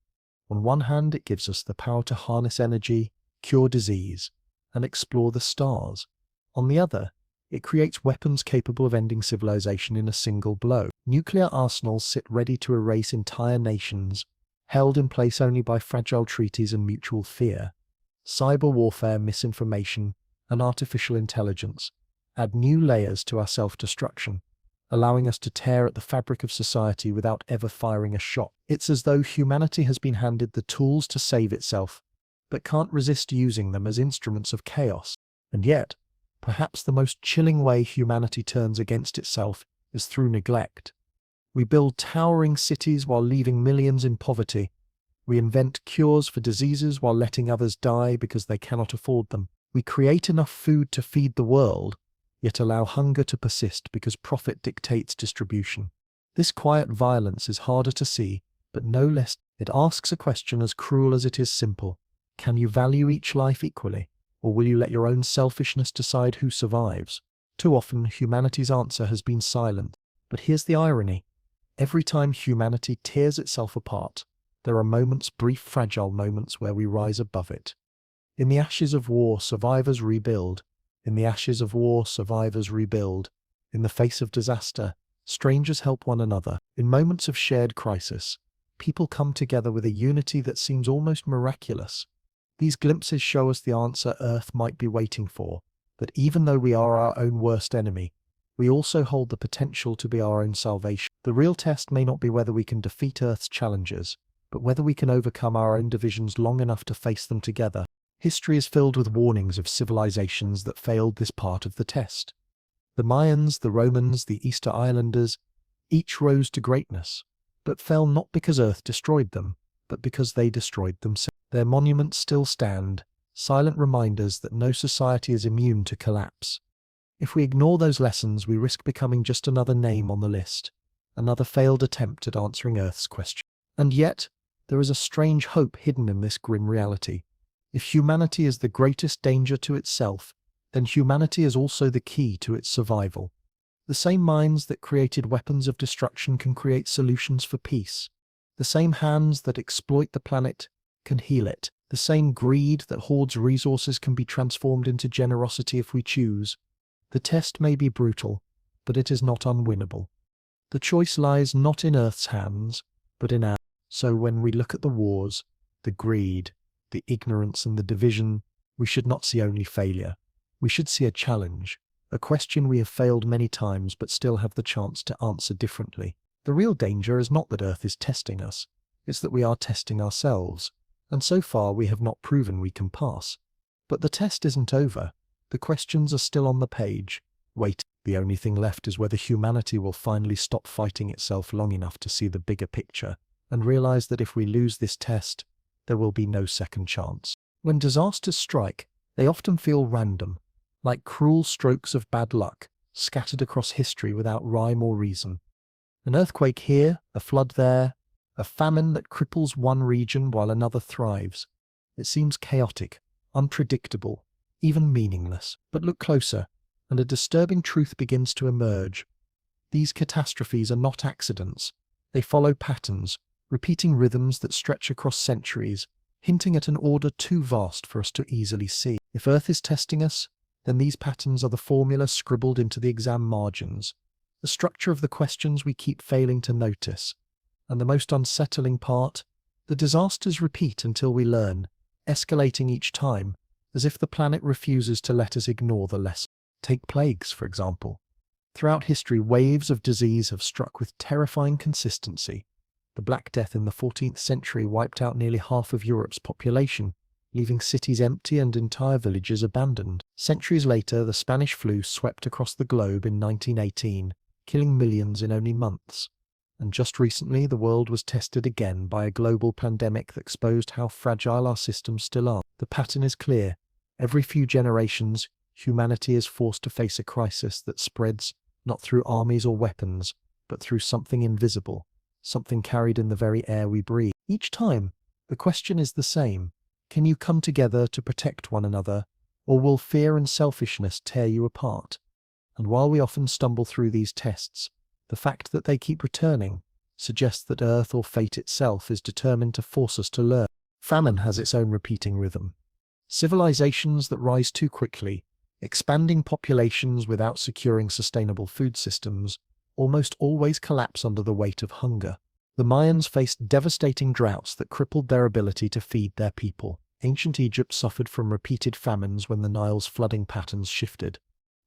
On one hand, it gives us the power to harness energy, cure disease, and explore the stars. On the other, it creates weapons capable of ending civilization in a single blow. Nuclear arsenals sit ready to erase entire nations, held in place only by fragile treaties and mutual fear. Cyber warfare, misinformation, and artificial intelligence add new layers to our self-destruction, allowing us to tear at the fabric of society without ever firing a shot. It's as though humanity has been handed the tools to save itself, but can't resist using them as instruments of chaos. And yet, perhaps the most chilling way humanity turns against itself is through neglect. We build towering cities while leaving millions in poverty. We invent cures for diseases while letting others die because they cannot afford them. We create enough food to feed the world, yet allow hunger to persist because profit dictates distribution. This quiet violence is harder to see, but no less. It asks a question as cruel as it is simple. Can you value each life equally, or will you let your own selfishness decide who survives? Too often, humanity's answer has been silent. But here's the irony. Every time humanity tears itself apart, there are moments, brief, fragile moments, where we rise above it. In the ashes of war, survivors rebuild. In the ashes of war, survivors rebuild. In the face of disaster, Strangers help one another. In moments of shared crisis, people come together with a unity that seems almost miraculous. These glimpses show us the answer Earth might be waiting for, that even though we are our own worst enemy, we also hold the potential to be our own salvation. The real test may not be whether we can defeat Earth's challenges, but whether we can overcome our own divisions long enough to face them together. History is filled with warnings of civilizations that failed this part of the test. The Mayans, the Romans, the Easter Islanders, each rose to greatness, but fell not because Earth destroyed them, but because they destroyed themselves. Their monuments still stand, silent reminders that no society is immune to collapse. If we ignore those lessons, we risk becoming just another name on the list, another failed attempt at answering Earth's question. And yet, there is a strange hope hidden in this grim reality. If humanity is the greatest danger to itself, then humanity is also the key to its survival. The same minds that created weapons of destruction can create solutions for peace. The same hands that exploit the planet can heal it. The same greed that hoards resources can be transformed into generosity if we choose. The test may be brutal, but it is not unwinnable. The choice lies not in Earth's hands, but in ours. So when we look at the wars, the greed, the ignorance and the division, we should not see only failure. We should see a challenge, a question we have failed many times but still have the chance to answer differently. The real danger is not that Earth is testing us, it's that we are testing ourselves, and so far we have not proven we can pass. But the test isn't over. The questions are still on the page. Wait, the only thing left is whether humanity will finally stop fighting itself long enough to see the bigger picture, and realize that if we lose this test, there will be no second chance. When disasters strike, they often feel random, like cruel strokes of bad luck, scattered across history without rhyme or reason. An earthquake here, a flood there, a famine that cripples one region while another thrives. It seems chaotic, unpredictable, even meaningless. But look closer, and a disturbing truth begins to emerge. These catastrophes are not accidents. They follow patterns, repeating rhythms that stretch across centuries, hinting at an order too vast for us to easily see. If Earth is testing us, then these patterns are the formula scribbled into the exam margins, the structure of the questions we keep failing to notice. And the most unsettling part, the disasters repeat until we learn, escalating each time, as if the planet refuses to let us ignore the lesson. Take plagues, for example. Throughout history, waves of disease have struck with terrifying consistency. The Black Death in the 14th century wiped out nearly half of Europe's population, leaving cities empty and entire villages abandoned. Centuries later, the Spanish flu swept across the globe in 1918, killing millions in only months. And just recently, the world was tested again by a global pandemic that exposed how fragile our systems still are. The pattern is clear. Every few generations, humanity is forced to face a crisis that spreads not through armies or weapons, but through something invisible, something carried in the very air we breathe. Each time, the question is the same. Can you come together to protect one another, or will fear and selfishness tear you apart? And while we often stumble through these tests, the fact that they keep returning suggests that Earth or fate itself is determined to force us to learn. Famine has its own repeating rhythm. Civilizations that rise too quickly, expanding populations without securing sustainable food systems, almost always collapse under the weight of hunger. The Mayans faced devastating droughts that crippled their ability to feed their people. Ancient Egypt suffered from repeated famines when the Nile's flooding patterns shifted.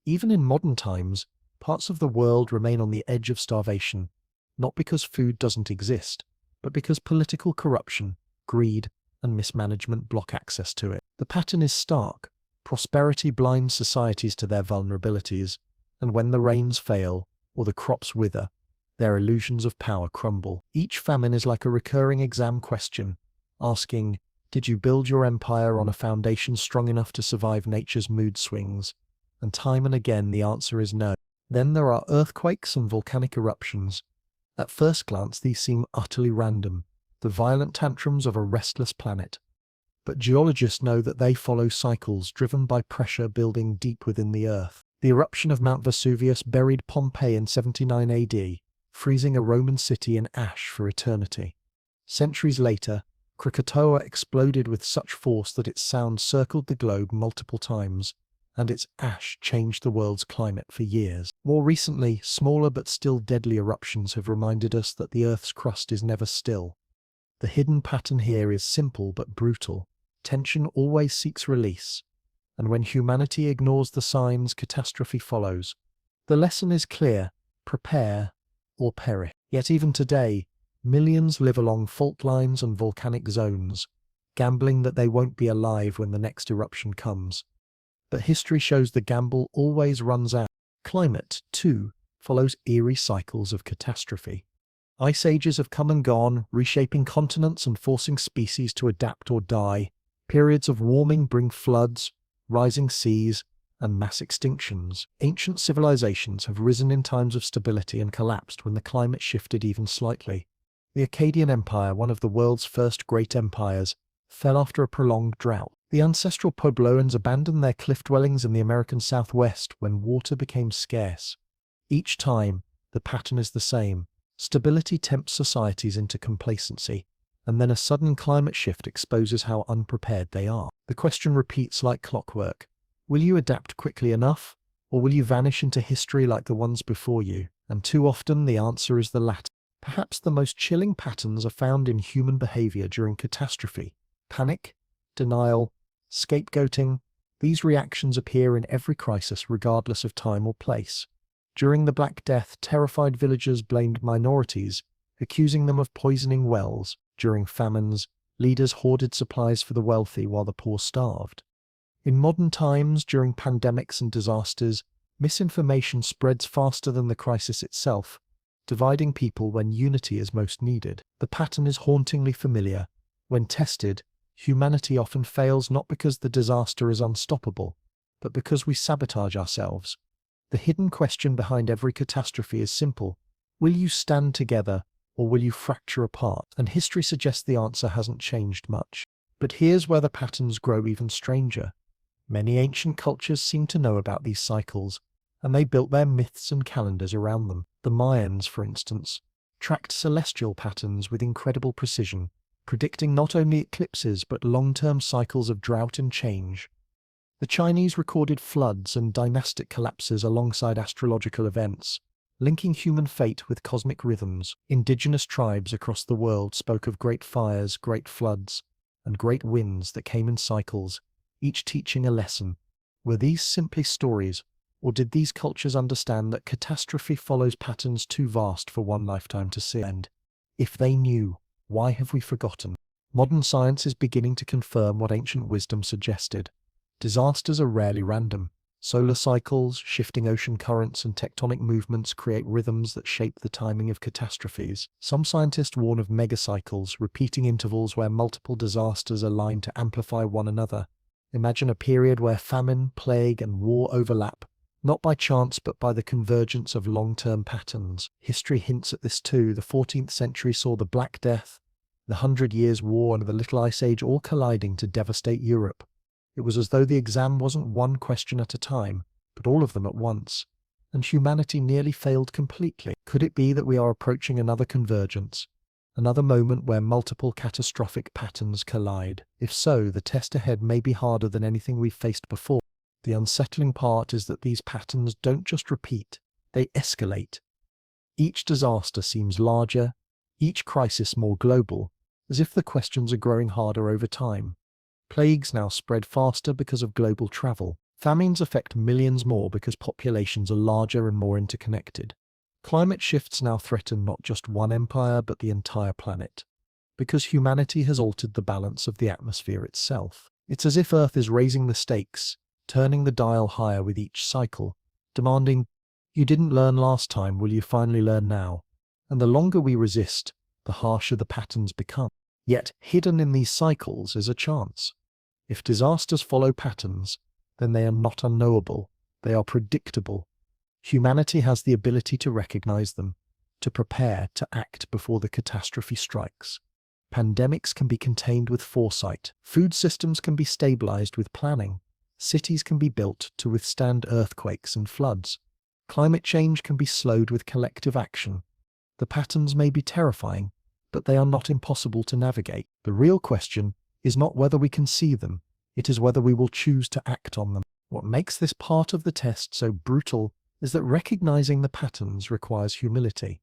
Even in modern times, parts of the world remain on the edge of starvation, not because food doesn't exist, but because political corruption, greed, and mismanagement block access to it. The pattern is stark. Prosperity blinds societies to their vulnerabilities, and when the rains fail, or the crops wither, their illusions of power crumble. Each famine is like a recurring exam question, asking, did you build your empire on a foundation strong enough to survive nature's mood swings? And time and again the answer is no. Then there are earthquakes and volcanic eruptions. At first glance these seem utterly random, the violent tantrums of a restless planet. But geologists know that they follow cycles driven by pressure building deep within the Earth. The eruption of Mount Vesuvius buried Pompeii in 79 AD, freezing a Roman city in ash for eternity. Centuries later, Krakatoa exploded with such force that its sound circled the globe multiple times, and its ash changed the world's climate for years. More recently, smaller but still deadly eruptions have reminded us that the Earth's crust is never still. The hidden pattern here is simple but brutal. Tension always seeks release, and when humanity ignores the signs, catastrophe follows. The lesson is clear: prepare or perish. Yet even today, millions live along fault lines and volcanic zones, gambling that they won't be alive when the next eruption comes. But history shows the gamble always runs out. Climate, too, follows eerie cycles of catastrophe. Ice ages have come and gone, reshaping continents and forcing species to adapt or die. Periods of warming bring floods, rising seas, and mass extinctions. Ancient civilizations have risen in times of stability and collapsed when the climate shifted even slightly. The Akkadian Empire, one of the world's first great empires, fell after a prolonged drought. The ancestral Puebloans abandoned their cliff dwellings in the American Southwest when water became scarce. Each time, the pattern is the same. Stability tempts societies into complacency, and then a sudden climate shift exposes how unprepared they are. The question repeats like clockwork. Will you adapt quickly enough, or will you vanish into history like the ones before you? And too often the answer is the latter. Perhaps the most chilling patterns are found in human behavior during catastrophe. Panic, denial, scapegoating. These reactions appear in every crisis regardless of time or place. During the Black Death, terrified villagers blamed minorities, accusing them of poisoning wells. During famines, leaders hoarded supplies for the wealthy while the poor starved. In modern times, during pandemics and disasters, misinformation spreads faster than the crisis itself, dividing people when unity is most needed. The pattern is hauntingly familiar. When tested, humanity often fails not because the disaster is unstoppable, but because we sabotage ourselves. The hidden question behind every catastrophe is simple: will you stand together, or will you fracture apart? And history suggests the answer hasn't changed much. But here's where the patterns grow even stranger. Many ancient cultures seem to know about these cycles, and they built their myths and calendars around them. The Mayans, for instance, tracked celestial patterns with incredible precision, predicting not only eclipses but long-term cycles of drought and change. The Chinese recorded floods and dynastic collapses alongside astrological events, linking human fate with cosmic rhythms. Indigenous tribes across the world spoke of great fires, great floods, and great winds that came in cycles, each teaching a lesson. Were these simply stories, or did these cultures understand that catastrophe follows patterns too vast for one lifetime to see? And if they knew, why have we forgotten? Modern science is beginning to confirm what ancient wisdom suggested. Disasters are rarely random. Solar cycles, shifting ocean currents, and tectonic movements create rhythms that shape the timing of catastrophes. Some scientists warn of megacycles, repeating intervals where multiple disasters align to amplify one another. Imagine a period where famine, plague, and war overlap, not by chance but by the convergence of long-term patterns. History hints at this too. The 14th century saw the Black Death, the 100 Years' War, and the Little Ice Age all colliding to devastate Europe. It was as though the exam wasn't one question at a time, but all of them at once, and humanity nearly failed completely. Could it be that we are approaching another convergence, another moment where multiple catastrophic patterns collide? If so, the test ahead may be harder than anything we've faced before. The unsettling part is that these patterns don't just repeat, they escalate. Each disaster seems larger, each crisis more global, as if the questions are growing harder over time. Plagues now spread faster because of global travel. Famines affect millions more because populations are larger and more interconnected. Climate shifts now threaten not just one empire but the entire planet, because humanity has altered the balance of the atmosphere itself. It's as if Earth is raising the stakes, turning the dial higher with each cycle, demanding, "You didn't learn last time, will you finally learn now?" And the longer we resist, the harsher the patterns become. Yet, hidden in these cycles is a chance. If disasters follow patterns, then they are not unknowable, they are predictable. Humanity has the ability to recognize them, to prepare, to act before the catastrophe strikes. Pandemics can be contained with foresight, food systems can be stabilized with planning, cities can be built to withstand earthquakes and floods. Climate change can be slowed with collective action. The patterns may be terrifying, but they are not impossible to navigate. The real question is not whether we can see them, it is whether we will choose to act on them. What makes this part of the test so brutal is that recognizing the patterns requires humility.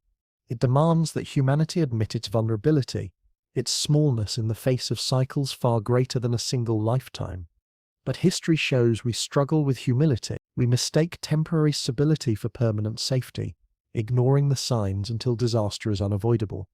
It demands that humanity admit its vulnerability, its smallness in the face of cycles far greater than a single lifetime. But history shows we struggle with humility. We mistake temporary stability for permanent safety, ignoring the signs until disaster is unavoidable.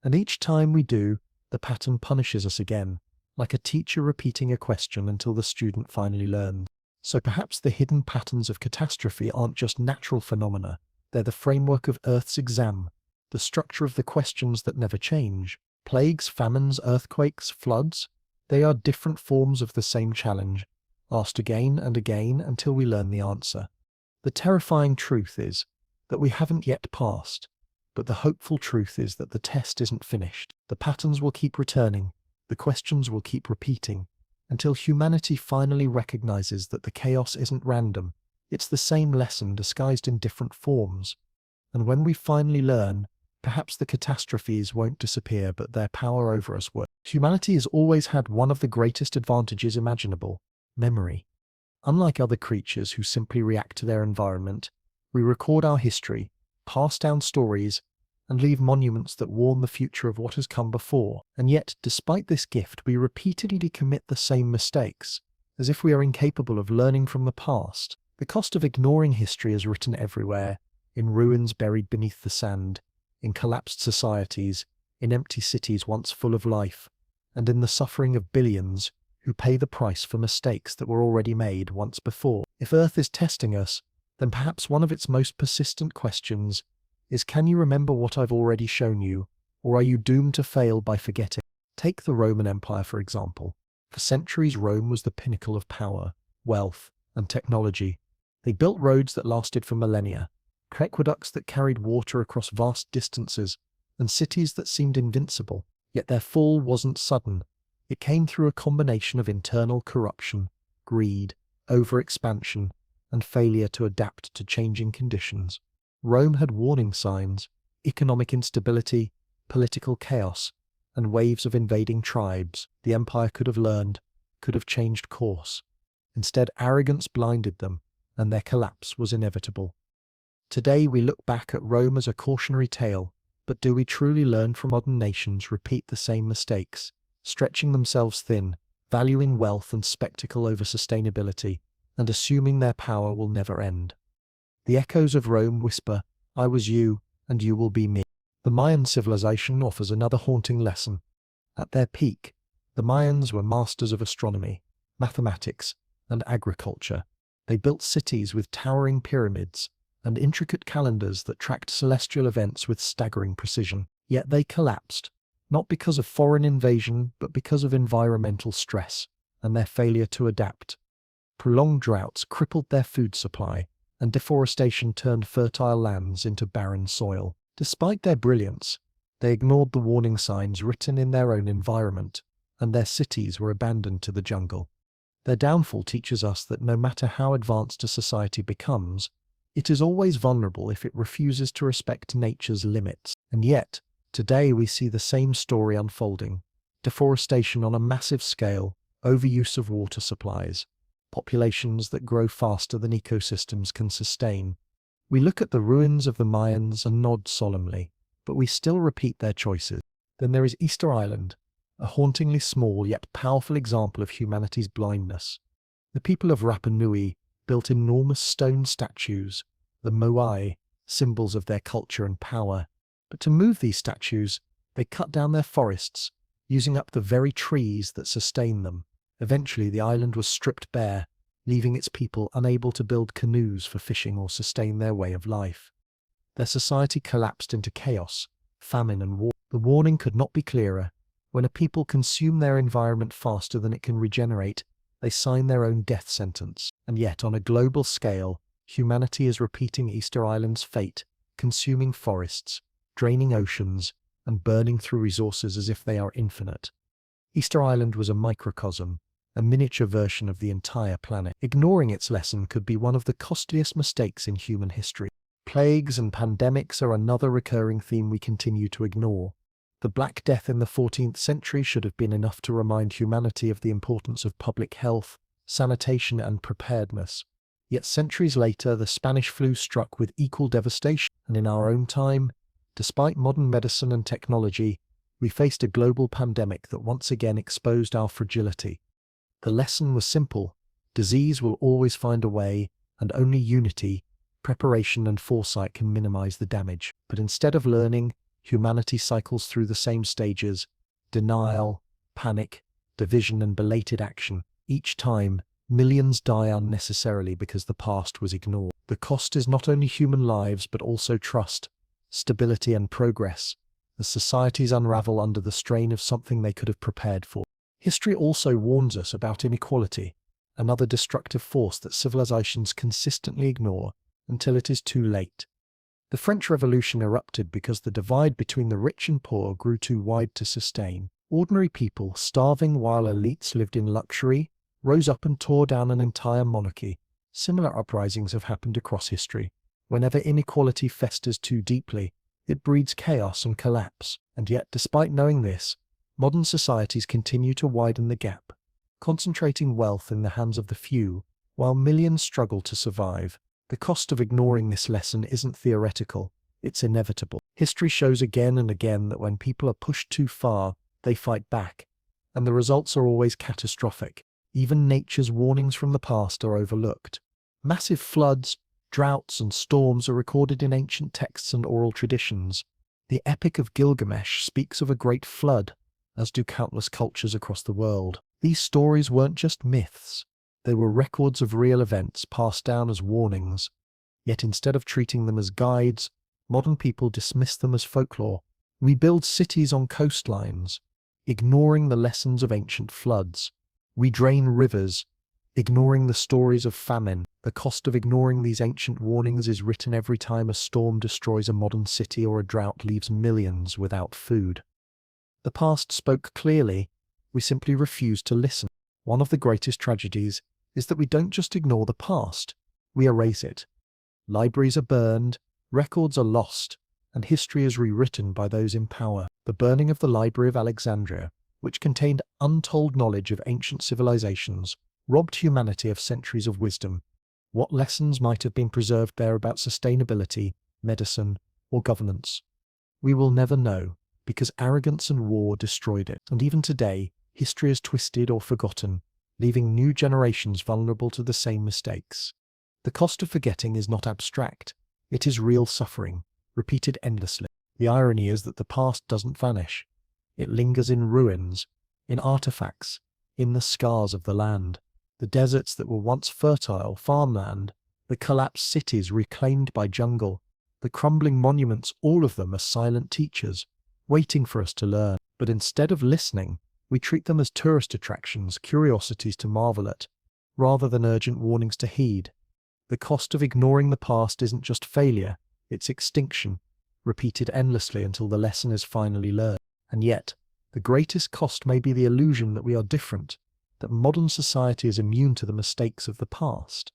And each time we do, the pattern punishes us again, like a teacher repeating a question until the student finally learns. So perhaps the hidden patterns of catastrophe aren't just natural phenomena, they're the framework of Earth's exam, the structure of the questions that never change. Plagues, famines, earthquakes, floods, they are different forms of the same challenge, asked again and again until we learn the answer. The terrifying truth is that we haven't yet passed, but the hopeful truth is that the test isn't finished. The patterns will keep returning, the questions will keep repeating, until humanity finally recognizes that the chaos isn't random, it's the same lesson disguised in different forms. And when we finally learn, perhaps the catastrophes won't disappear, but their power over us will. Humanity has always had one of the greatest advantages imaginable: memory. Unlike other creatures who simply react to their environment, we record our history, pass down stories, and leave monuments that warn the future of what has come before. And yet, despite this gift, we repeatedly commit the same mistakes, as if we are incapable of learning from the past. The cost of ignoring history is written everywhere, in ruins buried beneath the sand, in collapsed societies, in empty cities once full of life, and in the suffering of billions who pay the price for mistakes that were already made once before. If Earth is testing us, then perhaps one of its most persistent questions is, can you remember what I've already shown you, or are you doomed to fail by forgetting? Take the Roman Empire, for example. For centuries, Rome was the pinnacle of power, wealth, and technology. They built roads that lasted for millennia, aqueducts that carried water across vast distances, and cities that seemed invincible. Yet their fall wasn't sudden. It came through a combination of internal corruption, greed, overexpansion, and failure to adapt to changing conditions. Rome had warning signs: economic instability, political chaos, and waves of invading tribes. The empire could have learned, could have changed course. Instead, arrogance blinded them, and their collapse was inevitable. Today we look back at Rome as a cautionary tale, but do we truly learn from modern nations repeat the same mistakes, stretching themselves thin, valuing wealth and spectacle over sustainability, and assuming their power will never end? The echoes of Rome whisper, "I was you, and you will be me." The Mayan civilization offers another haunting lesson. At their peak, the Mayans were masters of astronomy, mathematics, and agriculture. They built cities with towering pyramids and intricate calendars that tracked celestial events with staggering precision. Yet they collapsed, not because of foreign invasion, but because of environmental stress and their failure to adapt. Prolonged droughts crippled their food supply, and deforestation turned fertile lands into barren soil. Despite their brilliance, they ignored the warning signs written in their own environment, and their cities were abandoned to the jungle. Their downfall teaches us that no matter how advanced a society becomes, it is always vulnerable if it refuses to respect nature's limits. And yet, today we see the same story unfolding: deforestation on a massive scale, overuse of water supplies, populations that grow faster than ecosystems can sustain. We look at the ruins of the Mayans and nod solemnly, but we still repeat their choices. Then there is Easter Island, a hauntingly small yet powerful example of humanity's blindness. The people of Rapa Nui built enormous stone statues, the moai, symbols of their culture and power. But to move these statues, they cut down their forests, using up the very trees that sustain them. Eventually, the island was stripped bare, leaving its people unable to build canoes for fishing or sustain their way of life. Their society collapsed into chaos, famine, and war. The warning could not be clearer. When a people consume their environment faster than it can regenerate, they sign their own death sentence. And yet, on a global scale, humanity is repeating Easter Island's fate, consuming forests, draining oceans, and burning through resources as if they are infinite. Easter Island was a microcosm, a miniature version of the entire planet. Ignoring its lesson could be one of the costliest mistakes in human history. Plagues and pandemics are another recurring theme we continue to ignore. The Black Death in the 14th century should have been enough to remind humanity of the importance of public health, sanitation, and preparedness. Yet centuries later, the Spanish flu struck with equal devastation, and in our own time, despite modern medicine and technology, we faced a global pandemic that once again exposed our fragility. The lesson was simple: disease will always find a way, and only unity, preparation, and foresight can minimize the damage. But instead of learning, humanity cycles through the same stages: denial, panic, division, and belated action. Each time, millions die unnecessarily because the past was ignored. The cost is not only human lives but also trust, stability, and progress, as societies unravel under the strain of something they could have prepared for. History also warns us about inequality, another destructive force that civilizations consistently ignore until it is too late. The French Revolution erupted because the divide between the rich and poor grew too wide to sustain. Ordinary people, starving while elites lived in luxury, rose up and tore down an entire monarchy. Similar uprisings have happened across history. Whenever inequality festers too deeply, it breeds chaos and collapse. And yet, despite knowing this, modern societies continue to widen the gap, concentrating wealth in the hands of the few, while millions struggle to survive. The cost of ignoring this lesson isn't theoretical, it's inevitable. History shows again and again that when people are pushed too far, they fight back, and the results are always catastrophic. Even nature's warnings from the past are overlooked. Massive floods, droughts, and storms are recorded in ancient texts and oral traditions. The Epic of Gilgamesh speaks of a great flood, as do countless cultures across the world. These stories weren't just myths. They were records of real events passed down as warnings. Yet instead of treating them as guides, modern people dismiss them as folklore. We build cities on coastlines, ignoring the lessons of ancient floods. We drain rivers, ignoring the stories of famine. The cost of ignoring these ancient warnings is written every time a storm destroys a modern city or a drought leaves millions without food. The past spoke clearly. We simply refuse to listen. One of the greatest tragedies is that we don't just ignore the past, we erase it. Libraries are burned, records are lost, and history is rewritten by those in power. The burning of the Library of Alexandria, which contained untold knowledge of ancient civilizations, robbed humanity of centuries of wisdom. What lessons might have been preserved there about sustainability, medicine, or governance? We will never know, because arrogance and war destroyed it. And even today, history is twisted or forgotten, leaving new generations vulnerable to the same mistakes. The cost of forgetting is not abstract. It is real suffering, repeated endlessly. The irony is that the past doesn't vanish. It lingers in ruins, in artifacts, in the scars of the land. The deserts that were once fertile farmland, the collapsed cities reclaimed by jungle, the crumbling monuments, all of them are silent teachers, waiting for us to learn. But instead of listening, we treat them as tourist attractions, curiosities to marvel at, rather than urgent warnings to heed. The cost of ignoring the past isn't just failure, it's extinction, repeated endlessly until the lesson is finally learned. And yet, the greatest cost may be the illusion that we are different, that modern society is immune to the mistakes of the past.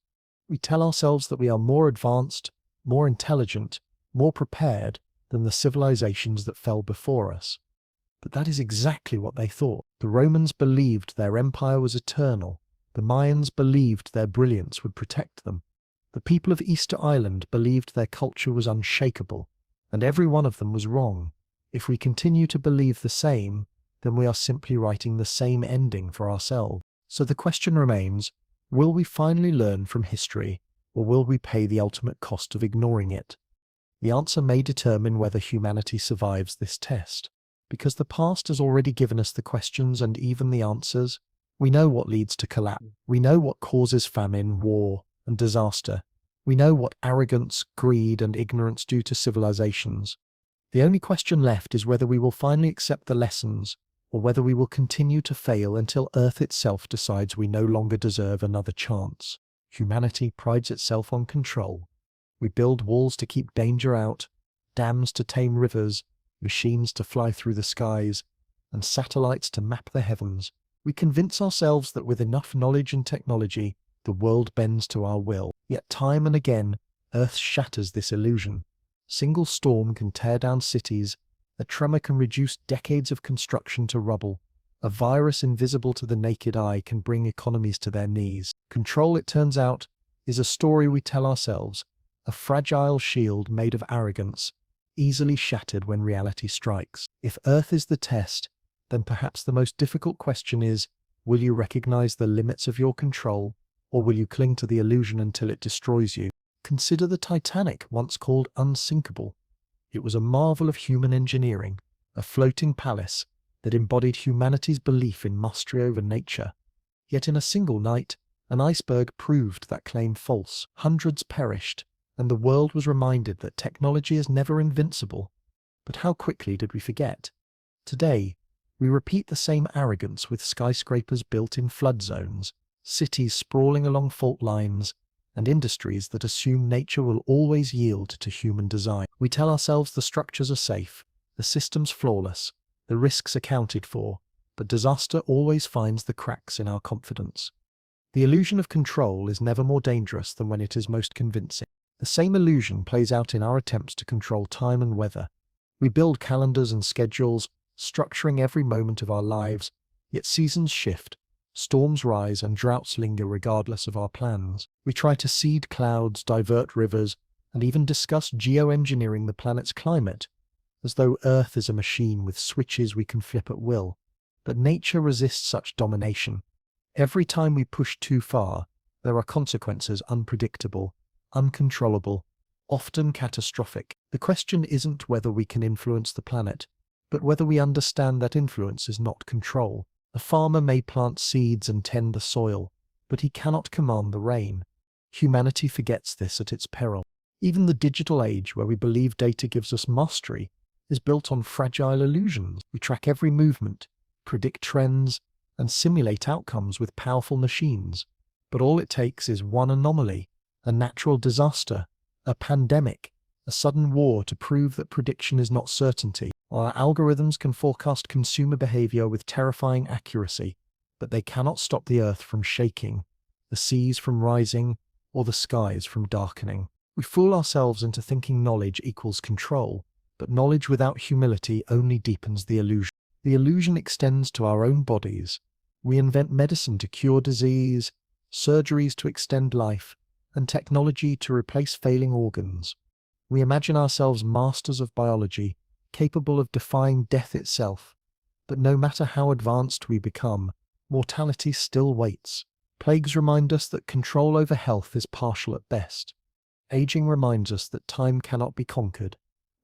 We tell ourselves that we are more advanced, more intelligent, more prepared than the civilizations that fell before us. But that is exactly what they thought. The Romans believed their empire was eternal. The Mayans believed their brilliance would protect them. The people of Easter Island believed their culture was unshakable, and every one of them was wrong. If we continue to believe the same, then we are simply writing the same ending for ourselves. So the question remains, will we finally learn from history, or will we pay the ultimate cost of ignoring it? The answer may determine whether humanity survives this test. Because the past has already given us the questions and even the answers. We know what leads to collapse. We know what causes famine, war, and disaster. We know what arrogance, greed, and ignorance do to civilizations. The only question left is whether we will finally accept the lessons, or whether we will continue to fail until Earth itself decides we no longer deserve another chance. Humanity prides itself on control. We build walls to keep danger out, dams to tame rivers, machines to fly through the skies, and satellites to map the heavens. We convince ourselves that with enough knowledge and technology, the world bends to our will. Yet time and again, Earth shatters this illusion. A single storm can tear down cities, a tremor can reduce decades of construction to rubble, A virus invisible to the naked eye can bring economies to their knees. Control, it turns out, is a story we tell ourselves, a fragile shield made of arrogance, easily shattered when reality strikes. If Earth is the test, then perhaps the most difficult question is, will you recognize the limits of your control, or will you cling to the illusion until it destroys you? Consider the Titanic, once called unsinkable. It was a marvel of human engineering, a floating palace that embodied humanity's belief in mastery over nature. Yet in a single night, an iceberg proved that claim false. Hundreds perished, and the world was reminded that technology is never invincible. But how quickly did we forget? Today, we repeat the same arrogance with skyscrapers built in flood zones, cities sprawling along fault lines, and industries that assume nature will always yield to human design. We tell ourselves the structures are safe, the systems flawless, the risks accounted for, but disaster always finds the cracks in our confidence. The illusion of control is never more dangerous than when it is most convincing. The same illusion plays out in our attempts to control time and weather. We build calendars and schedules, structuring every moment of our lives, yet seasons shift, storms rise and droughts linger regardless of our plans. We try to seed clouds, divert rivers, and even discuss geoengineering the planet's climate, as though Earth is a machine with switches we can flip at will. But nature resists such domination. Every time we push too far, there are consequences unpredictable, uncontrollable, often catastrophic. The question isn't whether we can influence the planet, but whether we understand that influence is not control. A farmer may plant seeds and tend the soil, but he cannot command the rain. Humanity forgets this at its peril. Even the digital age, where we believe data gives us mastery, is built on fragile illusions. We track every movement, predict trends, and simulate outcomes with powerful machines. But all it takes is one anomaly, a natural disaster, a pandemic, a sudden war to prove that prediction is not certainty. Our algorithms can forecast consumer behavior with terrifying accuracy, but they cannot stop the earth from shaking, the seas from rising, or the skies from darkening. We fool ourselves into thinking knowledge equals control, but knowledge without humility only deepens the illusion. The illusion extends to our own bodies. We invent medicine to cure disease, surgeries to extend life, and technology to replace failing organs. We imagine ourselves masters of biology, capable of defying death itself. But no matter how advanced we become, mortality still waits. Plagues remind us that control over health is partial at best. Aging reminds us that time cannot be conquered.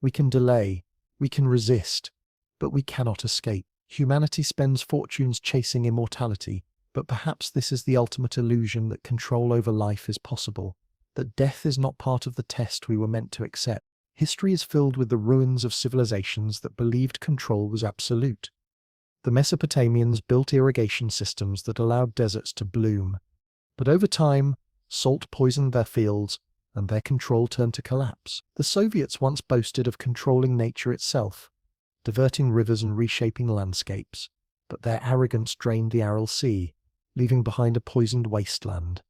We can delay, we can resist, but we cannot escape. Humanity spends fortunes chasing immortality, but perhaps this is the ultimate illusion, that control over life is possible, that death is not part of the test we were meant to accept. History is filled with the ruins of civilizations that believed control was absolute. The Mesopotamians built irrigation systems that allowed deserts to bloom, but over time, salt poisoned their fields, and their control turned to collapse. The Soviets once boasted of controlling nature itself, diverting rivers and reshaping landscapes, but their arrogance drained the Aral Sea, leaving behind a poisoned wasteland.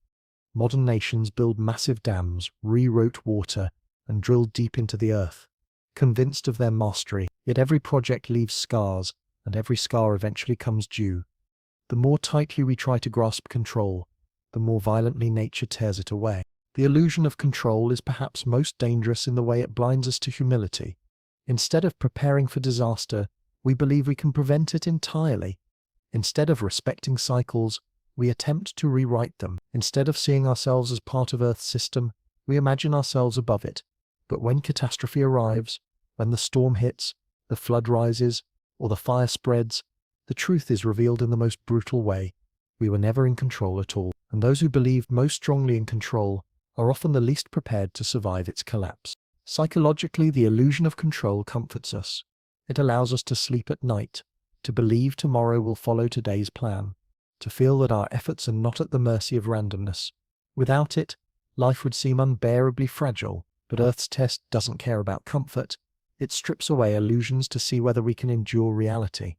Modern nations build massive dams, rewrote water, and drilled deep into the earth, convinced of their mastery. Yet every project leaves scars, and every scar eventually comes due. The more tightly we try to grasp control, the more violently nature tears it away. The illusion of control is perhaps most dangerous in the way it blinds us to humility. Instead of preparing for disaster, we believe we can prevent it entirely. Instead of respecting cycles, we attempt to rewrite them. Instead of seeing ourselves as part of Earth's system, we imagine ourselves above it. But when catastrophe arrives, when the storm hits, the flood rises, or the fire spreads, the truth is revealed in the most brutal way. We were never in control at all, and those who believed most strongly in control are often the least prepared to survive its collapse. Psychologically, the illusion of control comforts us. It allows us to sleep at night, to believe tomorrow will follow today's plan, to feel that our efforts are not at the mercy of randomness. Without it, life would seem unbearably fragile. But Earth's test doesn't care about comfort. It strips away illusions to see whether we can endure reality.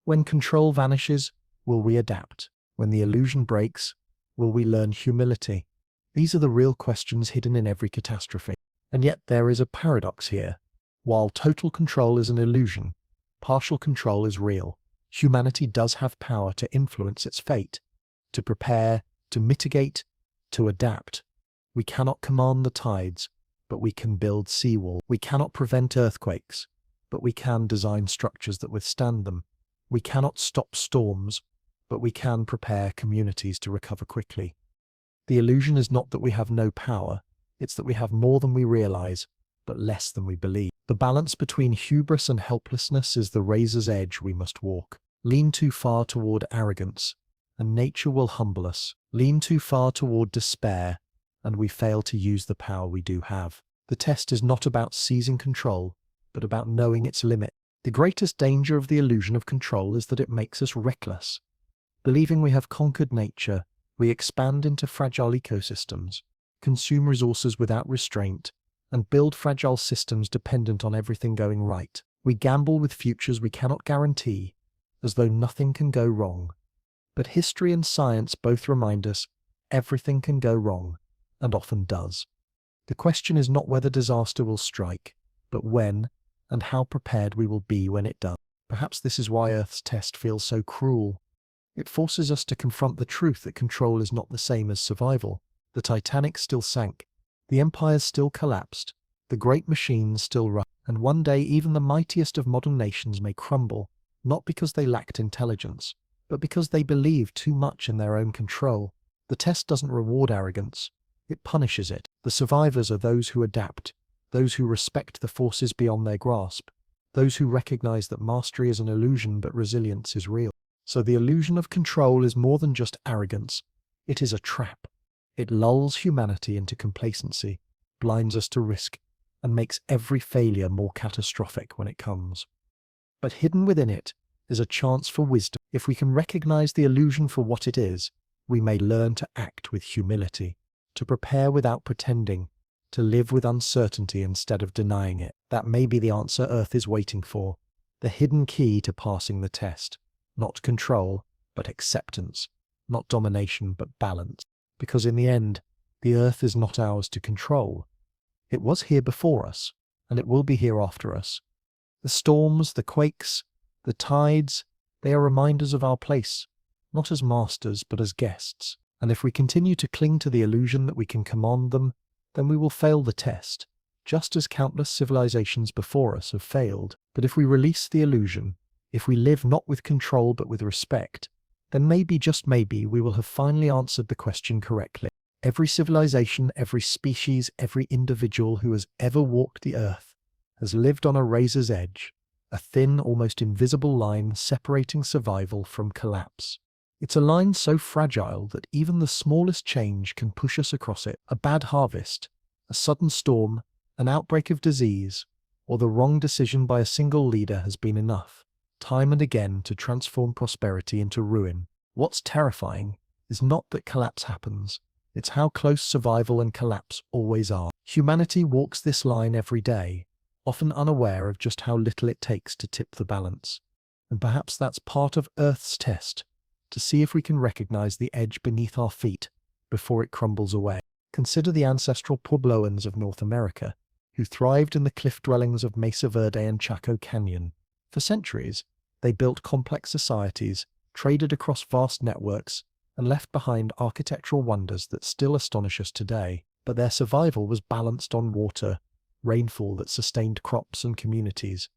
When control vanishes, will we adapt? When the illusion breaks, will we learn humility? These are the real questions hidden in every catastrophe. And yet there is a paradox here. While total control is an illusion, partial control is real. Humanity does have power to influence its fate, to prepare, to mitigate, to adapt. We cannot command the tides, but we can build seawalls. We cannot prevent earthquakes, but we can design structures that withstand them. We cannot stop storms, but we can prepare communities to recover quickly. The illusion is not that we have no power, it's that we have more than we realize, but less than we believe. The balance between hubris and helplessness is the razor's edge we must walk. Lean too far toward arrogance, and nature will humble us. Lean too far toward despair, and we fail to use the power we do have. The test is not about seizing control, but about knowing its limit. The greatest danger of the illusion of control is that it makes us reckless. Believing we have conquered nature, we expand into fragile ecosystems, consume resources without restraint, and build fragile systems dependent on everything going right. We gamble with futures we cannot guarantee, as though nothing can go wrong. But history and science both remind us everything can go wrong, and often does. The question is not whether disaster will strike, but when and how prepared we will be when it does. Perhaps this is why Earth's test feels so cruel. It forces us to confront the truth that control is not the same as survival. The Titanic still sank, the empires still collapsed, the great machines still run, and one day even the mightiest of modern nations may crumble, not because they lacked intelligence, but because they believed too much in their own control. The test doesn't reward arrogance, it punishes it. The survivors are those who adapt, those who respect the forces beyond their grasp, those who recognize that mastery is an illusion but resilience is real. So the illusion of control is more than just arrogance, it is a trap. It lulls humanity into complacency, blinds us to risk, and makes every failure more catastrophic when it comes. But hidden within it is a chance for wisdom. If we can recognize the illusion for what it is, we may learn to act with humility, to prepare without pretending, to live with uncertainty instead of denying it. That may be the answer Earth is waiting for, the hidden key to passing the test. Not control, but acceptance. Not domination, but balance. Because in the end, the Earth is not ours to control. It was here before us, and it will be here after us. The storms, the quakes, the tides, they are reminders of our place, not as masters, but as guests. And if we continue to cling to the illusion that we can command them, then we will fail the test, just as countless civilizations before us have failed. But if we release the illusion, if we live not with control but with respect, then maybe, just maybe, we will have finally answered the question correctly. Every civilization, every species, every individual who has ever walked the earth has lived on a razor's edge, a thin, almost invisible line separating survival from collapse. It's a line so fragile that even the smallest change can push us across it. A bad harvest, a sudden storm, an outbreak of disease, or the wrong decision by a single leader has been enough, time and again, to transform prosperity into ruin. What's terrifying is not that collapse happens, it's how close survival and collapse always are. Humanity walks this line every day, often unaware of just how little it takes to tip the balance. And perhaps that's part of Earth's test, to see if we can recognize the edge beneath our feet before it crumbles away. Consider the ancestral Puebloans of North America, who thrived in the cliff dwellings of Mesa Verde and Chaco Canyon. For centuries, they built complex societies, traded across vast networks, and left behind architectural wonders that still astonish us today. But their survival was balanced on water, rainfall that sustained crops and communities.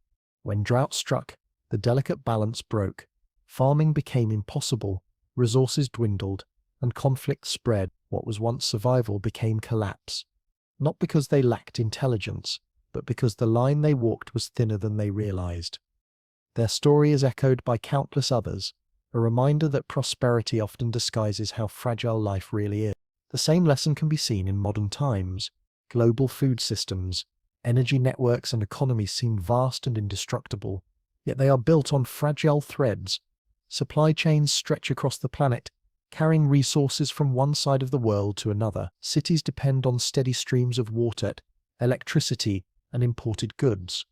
When drought struck, the delicate balance broke. Farming became impossible, resources dwindled, and conflict spread. What was once survival became collapse. Not because they lacked intelligence, but because the line they walked was thinner than they realized. Their story is echoed by countless others, a reminder that prosperity often disguises how fragile life really is. The same lesson can be seen in modern times. Global food systems, energy networks and economies seem vast and indestructible, yet they are built on fragile threads. Supply chains stretch across the planet, carrying resources from one side of the world to another. Cities depend on steady streams of water, electricity, and imported goods.